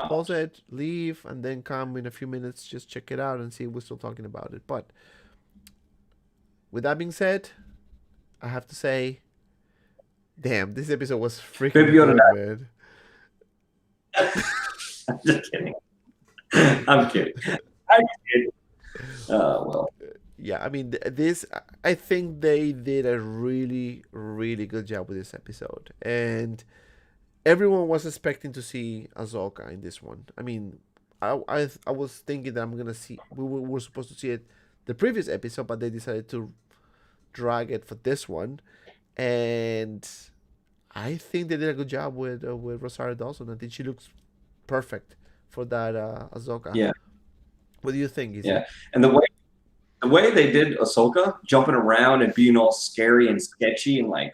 pause it, leave, and then come in a few minutes. Just check it out and see if we're still talking about it. But with that being said, I have to say, damn, this episode was freaking good, man. I'm just kidding. I'm kidding. Well. Yeah, I mean, I think they did a really, really good job with this episode. And everyone was expecting to see Ahsoka in this one. I mean, I was thinking that we were supposed to see it the previous episode, but they decided to drag it for this one. And I think they did a good job with Rosario Dawson. I think she looks perfect for that Ahsoka. Yeah. What do you think? Yeah, and the way they did Ahsoka jumping around and being all scary and sketchy and like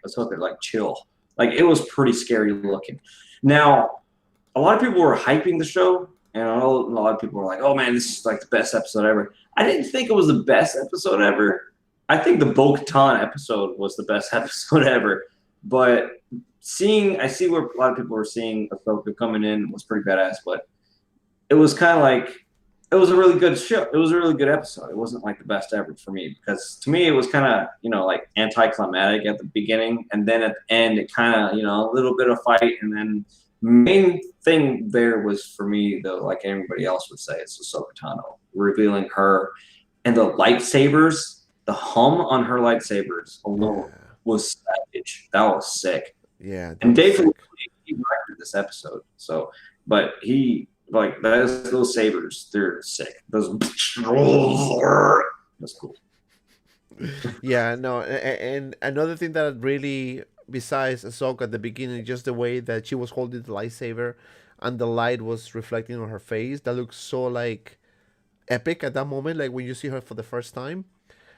Ahsoka, like chill, like it was pretty scary looking. Now, a lot of people were hyping the show, and I know a lot of people were like, "Oh man, this is like the best episode ever." I didn't think it was the best episode ever. I think the Bo-Katan episode was the best episode ever. But I see where a lot of people were seeing Ahsoka coming in was pretty badass, but it was kind of like. It was a really good show. It was a really good episode. It wasn't like the best ever for me because to me it was kind of like anticlimactic at the beginning, and then at the end it kind of a little bit of fight, and then main thing there was for me though, like everybody else would say, it's Ahsoka Tano revealing her and the lightsabers. The hum on her lightsabers alone was savage. That was sick. Yeah, and Dave he directed this episode, so but he. Like those sabers, they're sick. That's cool. Yeah, no, and another thing that really, besides Ahsoka at the beginning, just the way that she was holding the lightsaber, and the light was reflecting on her face, that looks so like epic at that moment. Like when you see her for the first time,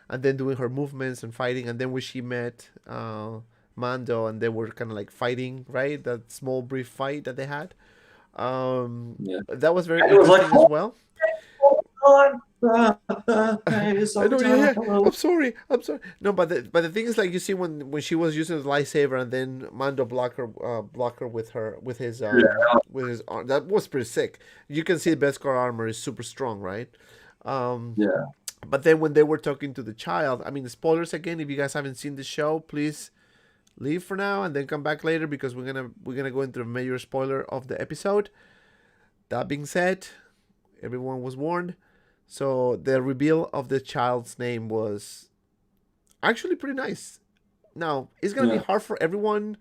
and then doing her movements and fighting, and then when she met Mando, and they were kind of like fighting, right? That small brief fight that they had. Yeah. That was very And it was like, interesting as well. hold on. It's I over know, yeah, time. yeah. Hello. I'm sorry, I'm sorry. No, but the thing is, like, you see when she was using the lightsaber, and then Mando block her with his arm. That was pretty sick. You can see Beskar armor is super strong, right? Um, Yeah. but then when they were talking to the child, I mean, spoilers again. If you guys haven't seen the show, please leave for now and then come back later because we're gonna go into a major spoiler of the episode. That being said, everyone was warned. So the reveal of the child's name was actually pretty nice. Now, it's gonna be Yeah. hard for everyone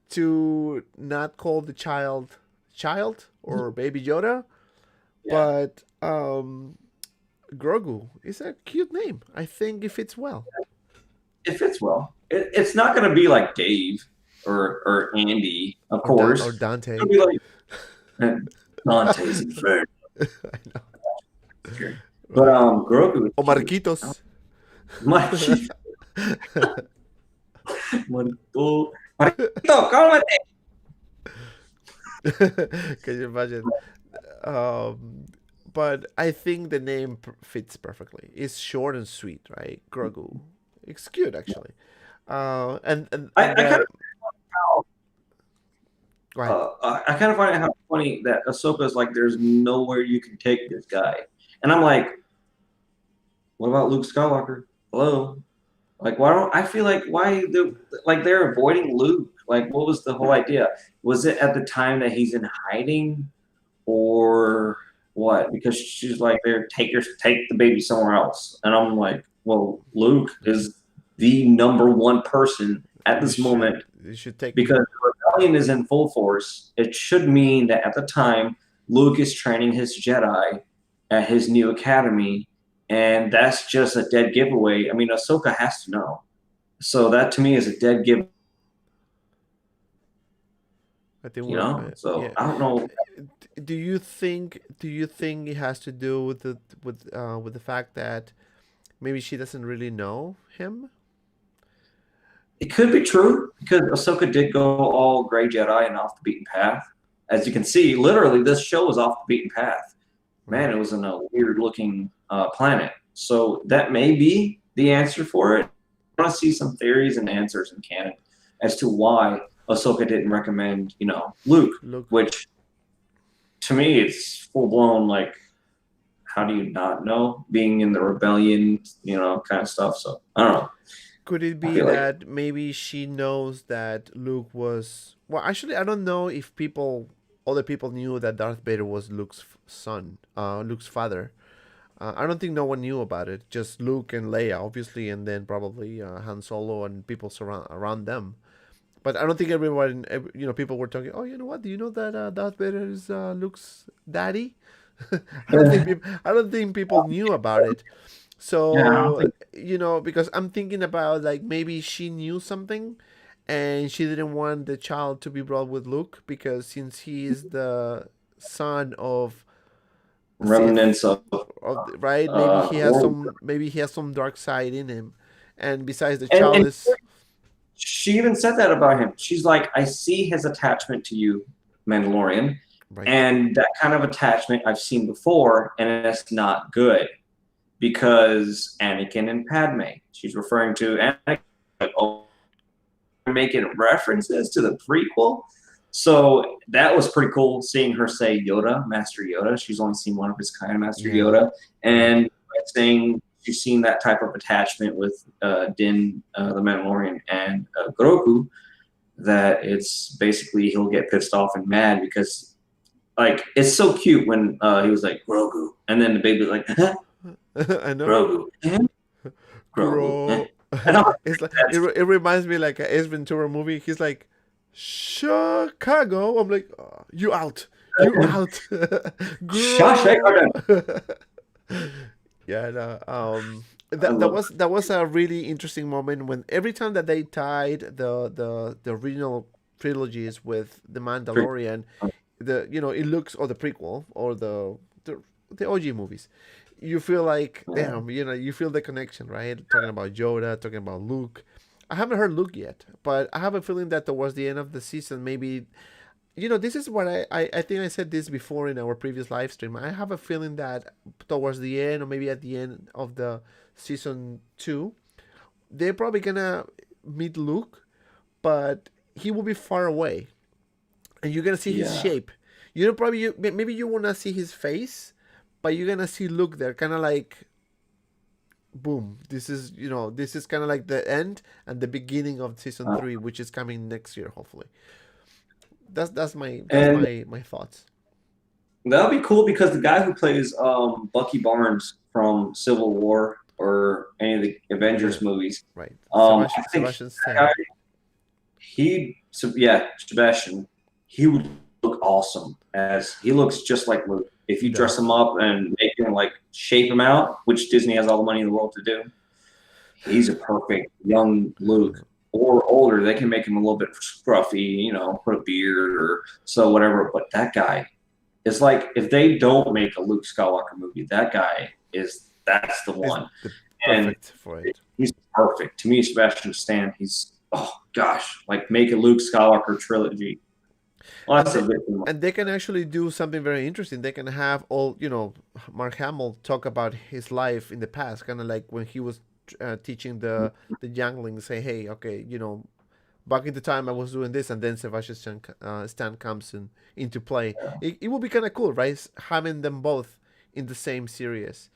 to not call the child or baby Yoda, Yeah. but Grogu is a cute name. I think it fits well. It fits well. It's not going to be like Dave or Andy, of Or course. Dante. It'll be like Dante's Inferno. I know. But Right. Grogu is O cute. Marquitos. Marquito, Marquito, cálmate. Can you imagine? Um, but I think the name fits perfectly. It's short and sweet, right? Grogu. It's cute actually. I And kind that. of Go ahead. I kind of find it how funny that Ahsoka is like, there's nowhere you can take this guy, and I'm like, what about Luke Skywalker? Hello, like why don't I feel like they're avoiding Luke? Like, what was the whole idea? Was it at the time that he's in hiding, or what? Because she's like, there, take the baby somewhere else, and I'm like, well, Luke is the number one person at this moment You should take. because the rebellion is in full force. It should mean that at the time, Luke is training his Jedi at his new academy, and that's just a dead giveaway. I mean, Ahsoka has to know. So that to me is a dead give, I think you we're. know. So Yeah. I don't know. Do you think it has to do with the fact that maybe she doesn't really know him? It could be true because Ahsoka did go all gray Jedi and off the beaten path. As you can see, literally, this show was off the beaten path. Man, Right. it was in a weird looking planet. So that may be the answer for it. I want to see some theories and answers in canon as to why Ahsoka didn't recommend, Luke, Look. which to me it's full blown like, how do you not know being in the rebellion, kind of stuff. So I don't know. Could it I be feel like that maybe she knows that Luke was? Well, actually, I don't know if other people knew that Darth Vader was Luke's son, Luke's father. I don't think no one knew about it. Just Luke and Leia, obviously, and then probably Han Solo and people around them. But I don't think everyone, people were talking. Oh, you know what? Do you know that Darth Vader is Luke's daddy? I don't think people knew about it. yeah, I don't So, think because I'm thinking about like maybe she knew something and she didn't want the child to be brought with Luke because since he is the son of a Sith, remnants of right? World. Maybe he has some dark side in him. And besides the child And is she even said that about him. She's like, I see his attachment to you, Mandalorian, right. and that kind of attachment I've seen before, and it's not good because Anakin and Padme. She's referring to Anakin, like, oh, making references to the prequel. So that was pretty cool seeing her say Yoda, Master Yoda. She's only seen one of his kind, Master Yeah. Yoda, Right. and saying she's seen that type of attachment with Din, the Mandalorian, and Grogu. That it's basically he'll get pissed off and mad because like it's so cute when he was like Grogu, and then the baby was like I know. Grogu, Grogu, Grow. and I'm like, It's like that's it reminds me like a Ace Ventura movie. He's like, Chicago. I'm like, "Oh, you out, you out, Shush, grow." Yeah, no, I that love was a really interesting moment when every time that they tied the original trilogies with the it. Mandalorian, it looks or the prequel or the OG movies, you feel like, Yeah. damn, you feel the connection, right? Talking about Yoda, talking about Luke. I haven't heard Luke yet, but I have a feeling that towards the end of the season, maybe, this is what I think I said this before in our previous live stream. I have a feeling that towards the end, or maybe at the end of the season 2, they're probably gonna meet Luke, but he will be far away, and you're gonna see his Yeah. shape. Maybe you wanna see his face, but you're gonna see Luke there, kind of like, boom. This is kind of like the end and the beginning of season Uh, 3, which is coming next year, hopefully. That's my that's and my my thoughts. that'll be cool because the guy who plays Bucky Barnes from Civil War or any of the Yeah, Avengers movies, right. I think Sebastian that Stan. guy, Sebastian, he would look awesome as he looks just like Luke. If He you dress does. him up and make him like shape him out, which Disney has all the money in the world to do, he's a perfect young Luke. Or older, they can make him a little bit scruffy, put a beard or so whatever. But that guy, it's like if they don't make a Luke Skywalker movie, that's the He's one. the And perfect for it. he's perfect. To me, Sebastian Stan, he's oh gosh, like make a Luke Skywalker trilogy. Well, And that's a they, bit and they can actually do something very interesting. They can have Mark Hamill talk about his life in the past, kind of like when he was teaching the younglings, say, hey, okay, back in the time I was doing this, and then Stan comes into play. It will be kind of cool, right? Having them both in the same series.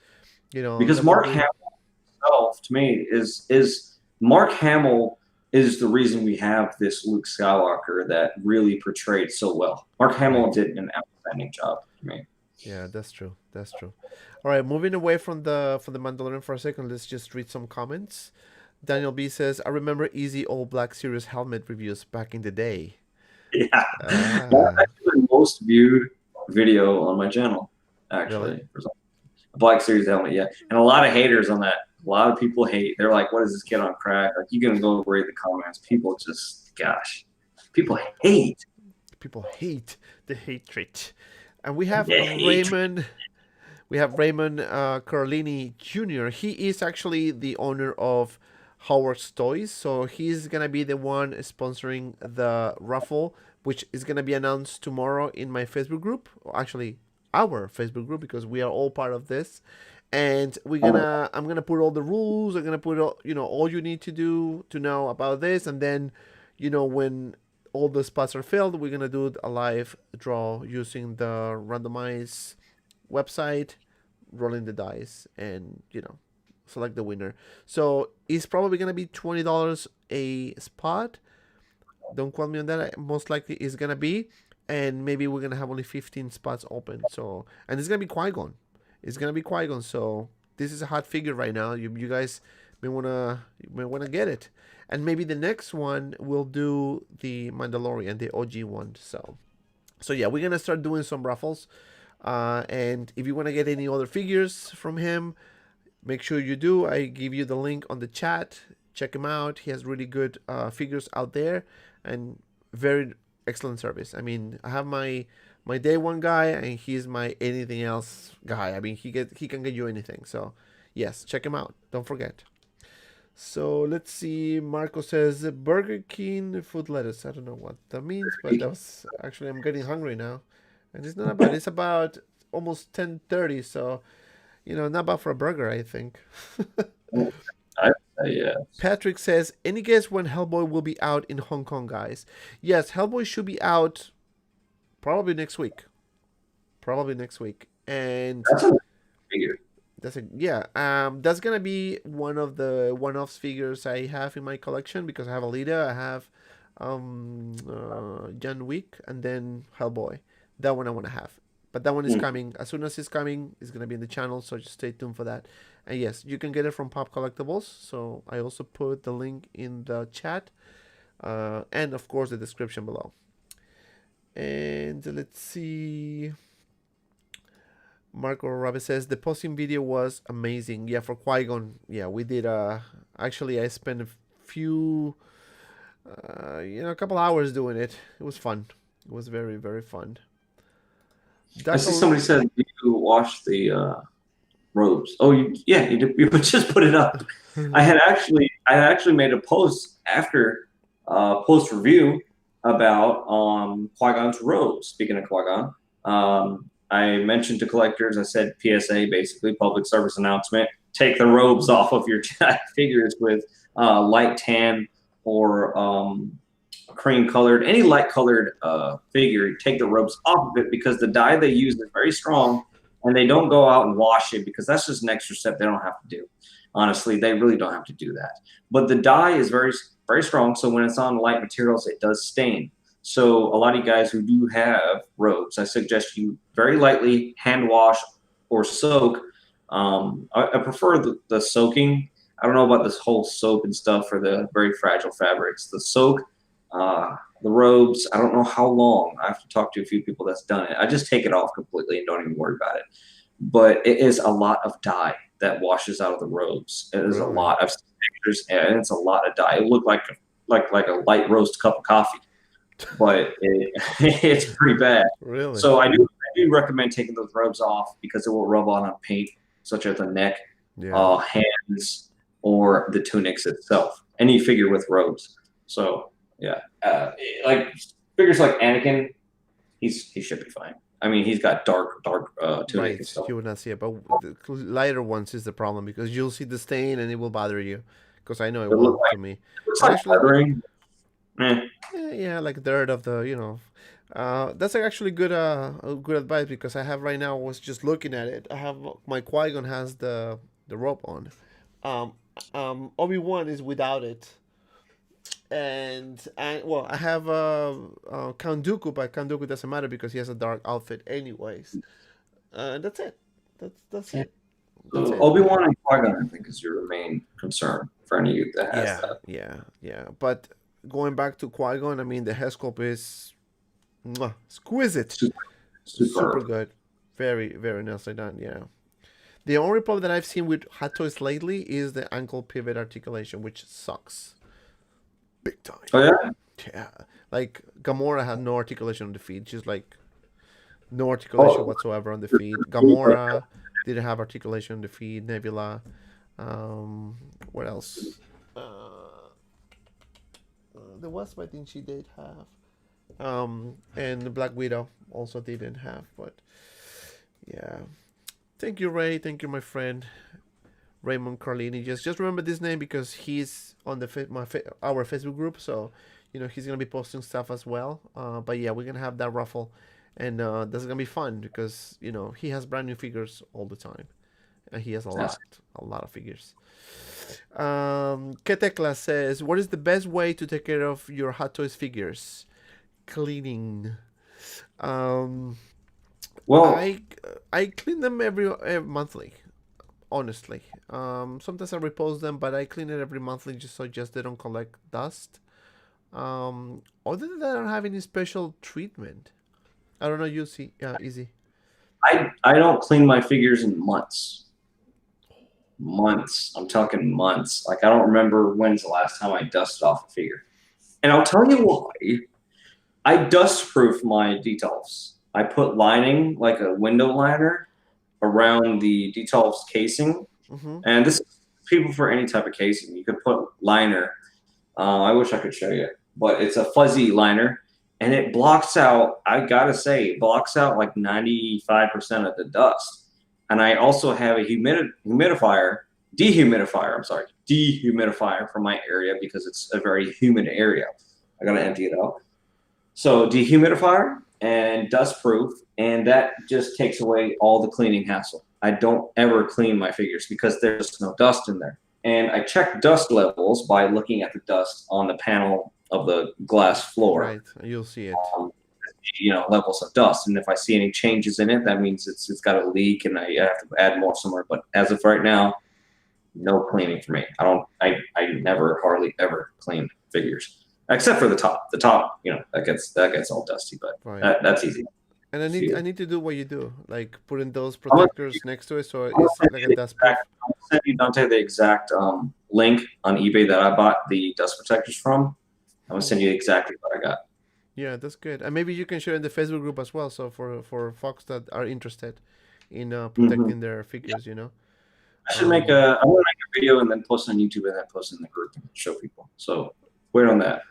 because That will Mark be. Hamill himself, to me, is Mark Hamill is the reason we have this Luke Skywalker that really portrayed so well. Mark Right. Hamill did an outstanding job to me. Yeah, that's true. That's true. All right, moving away from the Mandalorian for a second, let's just read some comments. Daniel B says, "I remember easy old Black Series helmet reviews back in the day." Yeah, that's Ah, actually the most viewed video on my channel. really? Actually, a Black Series helmet. Yeah, and a lot of haters on that. A lot of people hate. They're like, "What is this kid on crack?" Like, you can go read the comments. People just, gosh, people hate. People hate the hatred, and we have They hate. Raymond. We have Raymond Carlini Jr. He is actually the owner of Howard's Toys, so he's gonna be the one sponsoring the raffle, which is gonna be announced tomorrow in my Facebook group. Or actually, our Facebook group, because we are all part of this. And I'm gonna put all the rules. I'm gonna put all you need to do to know about this, and then, when all the spots are filled, we're gonna do a live draw using the randomized website, rolling the dice, and select the winner. So it's probably gonna be $20 a spot. Don't quote me on that. Most likely it's gonna be, and maybe we're gonna have only 15 spots open. So, and it's gonna be Qui-Gon. It's gonna be Qui-Gon. So this is a hot figure right now. You guys may wanna get it, and maybe the next one will do the Mandalorian, the OG one. So yeah, we're gonna start doing some raffles. And if you want to get any other figures from him, make sure you do. I give you the link on the chat. Check him out. He has really good figures out there, and very excellent service. I mean, I have my day one guy, and he's my anything else guy. I mean, he can get you anything. So yes, check him out. Don't forget. So let's see. Marco says Burger King food lettuce. I don't know what that means, but that was actually, I'm getting hungry now, and it's not bad. It's about almost 10:30, so not bad for a burger, I think. I, yeah. Patrick says, any guess when Hellboy will be out in Hong Kong, guys? Yes, Hellboy should be out probably next week. Probably next week, and That's a figure. that's gonna be one of the one-offs figures I have in my collection, because I have Alita, I have John Wick, and then Hellboy. That one I want to have, but that one is coming. As soon as it's coming, it's gonna be in the channel, so just stay tuned for that. And yes, you can get it from Pop Collectibles, so I also put the link in the chat, and of course the description below. And let's see. Marco Rabbit says the posting video was amazing. Yeah, for Qui-Gon. Yeah, we did. Actually, I spent a few, a couple hours doing it. It was fun. It was very, very fun. I see somebody said you watched the robes. Oh, you just put it up. I had actually made a post after post review about Qui-Gon's robes. Speaking of Qui-Gon, I mentioned to collectors. I said PSA, basically public service announcement. Take the robes off of your figures with light tan or cream colored, any light colored figure. Take the robes off of it because the dye they use is very strong, and they don't go out and wash it because that's just an extra step they don't have to do. Honestly, they really don't have to do that. But the dye is very, very strong, so when it's on light materials, it does stain. So a lot of you guys who do have robes, I suggest you very lightly hand wash or soak. I prefer the soaking. I don't know about this whole soap and stuff for the very fragile fabrics. The soak, the robes, I don't know how long. I have to talk to a few people that's done it. I just take it off completely and don't even worry about it. But it is a lot of dye that washes out of the robes. It is a lot. I've seen pictures, and it's a lot of dye. It looked like a light roast cup of coffee, but it's pretty bad. Really? So I do recommend taking those robes off because it will rub on paint, such as the neck, hands, or the tunics itself. Any figure with robes. So yeah, like figures like Anakin, he should be fine. I mean, he's got dark tunic and stuff. You would not see it, but the lighter ones is the problem because you'll see the stain and it will bother you. Because I know it will to me. It looks like leathering. Yeah, like dirt of the that's actually good advice because I have right now. I was just looking at it. I have my Qui-Gon has the rope on. Um, Obi-Wan is without it, and well, I have Count Dooku, but Count Dooku doesn't matter because he has a dark outfit anyways. That's it. That's it. That's So it. Obi-Wan and Qui-Gon, I think, is your main concern for any youth that has that. Yeah. But going back to Qui-Gon, I mean, the head sculpt is exquisite, Super, super super. good, very, very nicely done. Yeah. The only problem that I've seen with Hot Toys lately is the ankle pivot articulation, which sucks big time. Oh yeah. Yeah, like Gamora had no articulation on the feet. She's like no articulation Oh, whatsoever on the feet. Gamora didn't have articulation on the feet. Nebula, what else? The Wasp, I think she did have. And Black Widow also didn't have. But yeah, thank you, Ray. Thank you, my friend Raymond Carlini. Just remember this name because he's on the our Facebook group. So he's gonna be posting stuff as well. But yeah, we're gonna have that raffle, and that's gonna be fun because he has brand new figures all the time, and he has yes. a lot of figures. Ketekla says, "What is the best way to take care of your Hot Toys figures?" Cleaning. Um, Well, I clean them every monthly. Honestly, sometimes I repose them, but I clean it every monthly just so they don't collect dust. Other than that, I don't have any special treatment. I don't know. You see, yeah, easy. I don't clean my figures in months. Months. I'm talking months. Like I don't remember when's the last time I dusted off a figure. And I'll tell you why. I dust proof my details. I put lining, like a window liner, around the details casing. Mm-hmm. And this is people for any type of casing. You could put liner. I wish I could show you, but it's a fuzzy liner, and it blocks out. I gotta say, it blocks out like 95% of the dust. And I also have a dehumidifier. I'm sorry, dehumidifier for my area because it's a very humid area. I gotta empty it out. So dehumidifier and dust proof, and that just takes away all the cleaning hassle. I don't ever clean my figures because there's no dust in there. And I check dust levels by looking at the dust on the panel of the glass floor. Right, you'll see it. Levels of dust. And if I see any changes in it, that means it's got a leak and I have to add more somewhere. But as of right now, no cleaning for me. I never hardly ever clean figures. Except for the top. The top, that gets all dusty, but Right. that's easy. And See. I need to do what you do, like putting those I'm gonna protectors next to it, so I'm gonna it's send like you a the dust proof. I'll send you, Dante, the exact link on eBay that I bought the dust protectors from. I'm gonna send you exactly what I got. Yeah, that's good. And maybe you can share in the Facebook group as well. So for folks that are interested, in Mm-hmm. protecting their figures. You know. I should make a. I want to make a video and then post on YouTube and then post in the group and show people. So wait on that.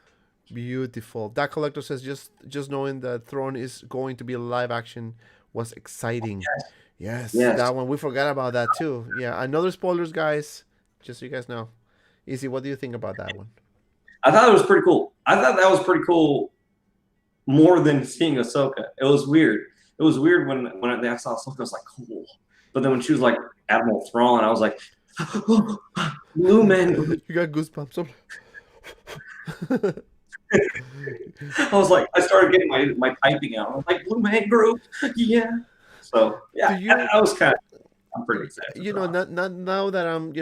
Beautiful. That collector says just knowing that Throne is going to be live action was exciting. Yes, Yes. that one we forgot about that too. Yeah, another spoilers, guys. Just so you guys know. Easy. What do you think about that one? I thought it was pretty cool. I thought that was pretty cool more than seeing Ahsoka. It was weird. It was weird when I saw Ahsoka, I was like, cool. But then when she was like Admiral Thrawn, I was like, Blue Man Group. You got goosebumps. I was like, I started getting my typing out. I was like, Blue Man Group, yeah. So yeah, I was kind of. I'm pretty excited. You know, not now that I'm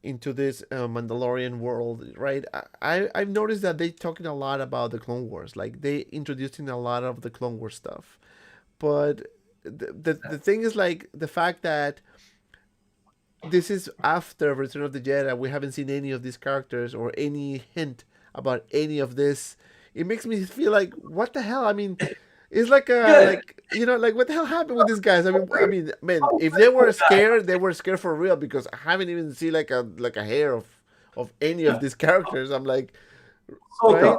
into this Mandalorian world, right? I've noticed that they talking a lot about the Clone Wars, like they introducing a lot of the Clone Wars stuff, but the thing is like the fact that this is after Return of the Jedi. We haven't seen any of these characters or any hint about any of this. It makes me feel like, what the hell? I mean, it's like like what the hell happened with these guys? I mean, man, if they were scared for real because I haven't even seen like a hair of any of these characters. I'm like, right?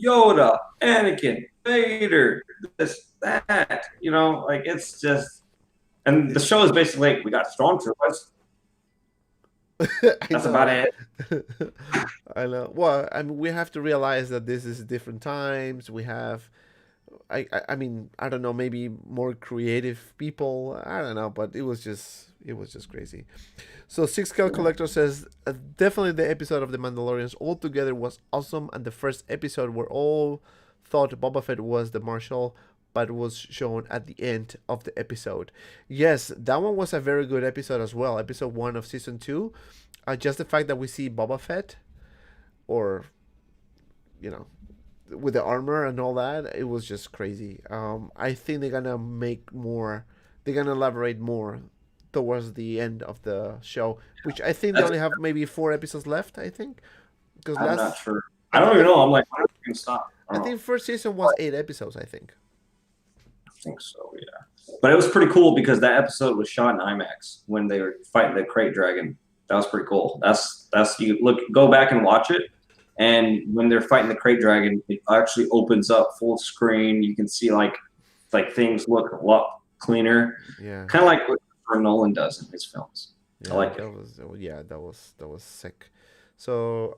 Yoda, Anakin, Vader, this, that. Like it's just. And the show is basically like, we got stormtroopers. That's about it. I know. Well, I mean, we have to realize that this is different times. We have, I mean, I don't know, maybe more creative people. I don't know, but it was just crazy. So Six Scale Collector says definitely the episode of the Mandalorians altogether was awesome, and the first episode where all thought Boba Fett was the Marshal, but was shown at the end of the episode. Yes, that one was a very good episode as well. Episode 1 of season 2. Just the fact that we see Boba Fett, or with the armor and all that, it was just crazy. I think they're gonna make more. They're gonna elaborate more towards the end of the show, which I think they only have maybe 4 episodes left. I think because I'm not sure. I don't even know. I'm like, when are we gonna stop? I think first season was 8 episodes. I think so, yeah. But it was pretty cool because that episode was shot in IMAX when they were fighting the crate dragon. That was pretty cool. That's you go back and watch it, and when they're fighting the crate dragon, it actually opens up full screen. You can see like things look a lot cleaner. Yeah, kind of like what Nolan does in his films. Yeah, I like it. That was sick. So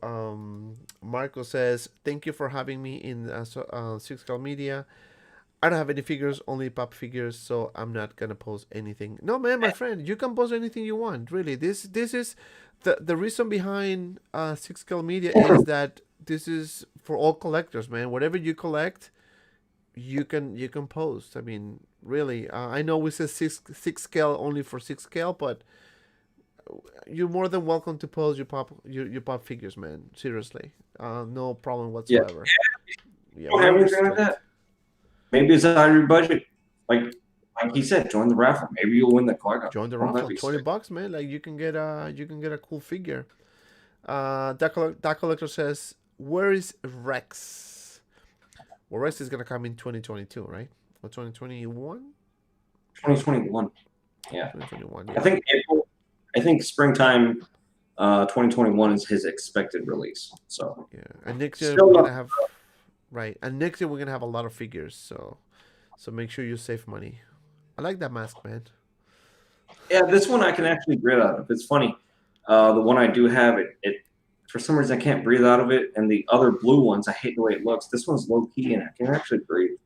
Marco says, thank you for having me in Six Scale Media. I don't have any figures, only pop figures, so I'm not gonna post anything. No, man, my friend, you can post anything you want. Really, this is the reason behind Six Scale Media is that this is for all collectors, man. Whatever you collect, you can post. I mean, really, I know we say six scale only for 6 scale, but you're more than welcome to post your pop figures, man. Seriously, no problem whatsoever. Yeah, anything like that. Maybe it's out of your budget. Like he said, join the raffle. Maybe you'll win the card. Join the raffle. $20, man. Like you can get a cool figure. That collector says, where is Rex? Well, Rex is gonna come in 2022, right? Or 2021? 2021. Yeah. 2021. Yeah. I think April. I think springtime 2021 is his expected release. So yeah. And next year we're gonna have and next year we're gonna have a lot of figures, so make sure you save money. I like that mask, man. Yeah, this one I can actually breathe out of. It's funny. The one I do have, it for some reason I can't breathe out of it, and the other blue ones, I hate the way it looks. This one's low key and I can actually breathe.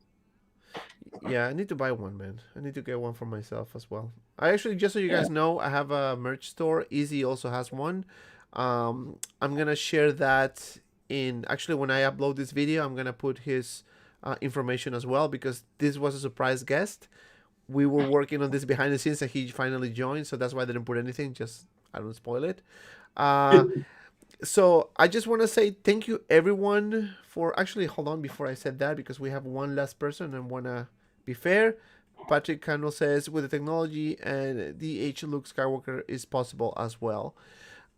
Yeah, I need to buy one, man. I need to get one for myself as well. I actually, just so you guys know, I have a merch store. Easy also has one. I'm gonna share that actually when I upload this video. I'm gonna put his information as well, because this was a surprise guest. We were working on this behind the scenes and he finally joined, so that's why I didn't put anything, just I don't spoil it. So I just want to say thank you everyone for actually hold on before I said that, because we have one last person and want to be fair. Patrick Cano says, with the technology and DH Luke Skywalker is possible as well.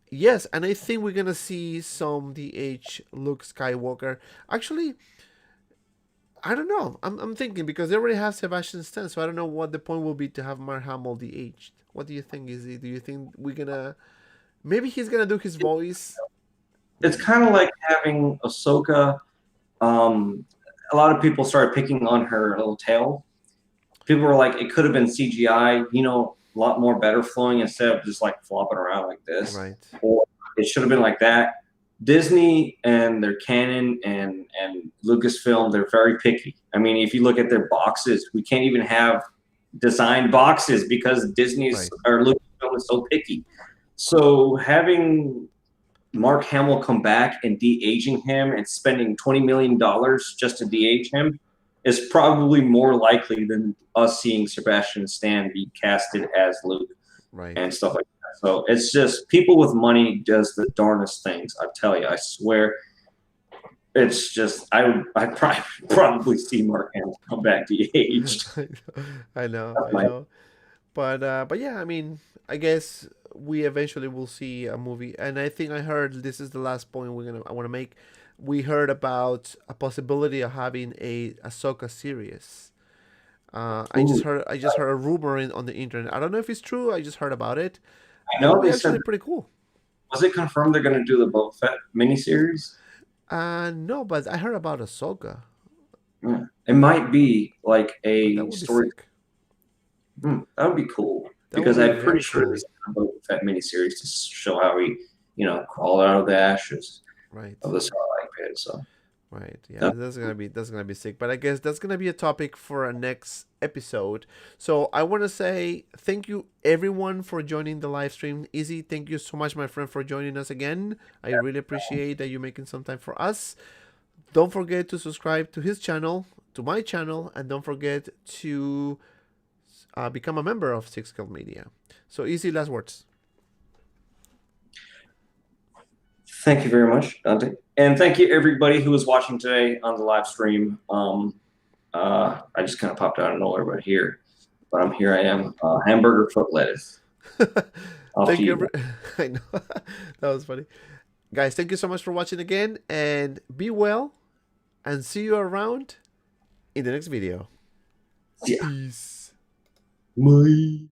Yes, and I think we're gonna see some DH Luke Skywalker. Actually, I don't know. I'm thinking because they already have Sebastian Stan, so I don't know what the point will be to have Mark Hamill de-aged. What do you think, Izzy? Do you think we're gonna maybe he's gonna do his voice? It's kind of like having Ahsoka. Um, a lot of people started picking on her little tail. People were like, it could have been CGI, a lot more better flowing instead of just like flopping around like this. Right. Or it should have been like that. Disney and their canon and Lucasfilm, they're very picky. I mean, if you look at their boxes, we can't even have designed boxes because Disney's Right. or Lucasfilm is so picky. So having Mark Hamill come back and de-aging him and spending $20 million just to de-age him is probably more likely than us seeing Sebastian Stan be casted as Luke Right. and stuff like that. So it's just people with money does the darnest things. I tell you, I swear. It's just I probably see Mark Hamill come back de-aged. I know, That's I my know. But yeah, I mean, I guess we eventually will see a movie, and I think I heard this is the last point I want to make. We heard about a possibility of having a Ahsoka series. Ooh, I just heard a rumor on the internet. I don't know if it's true. I just heard about it. I That would know be they said actually pretty cool. was it confirmed they're going to do the Boba Fett miniseries? No, but I heard about Ahsoka. Yeah. It might be like That a would be story. sick. That would be cool That would because be I'm pretty very sure cool. this is a Boba Fett miniseries to show how he, crawled out of the ashes Right. of the Sarlacc pit. So Right. Yeah, that, that's gonna be sick. But I guess that's gonna be a topic for our next episode. So I want to say thank you everyone for joining the live stream. Izzy, thank you so much, my friend, for joining us again. I really appreciate that you making some time for us. Don't forget to subscribe to his channel, to my channel, and don't forget to become a member of Six Kill Media. So Izzy, last words. thank you very much, Dante, and thank you everybody who was watching today on the live stream. I just kind of popped out of nowhere, but I'm here. I am hamburger foot lettuce. Off to Thank you. you. I know that was funny, guys. Thank you so much for watching again, and be well. And see you around in the next video. Yeah. Peace. My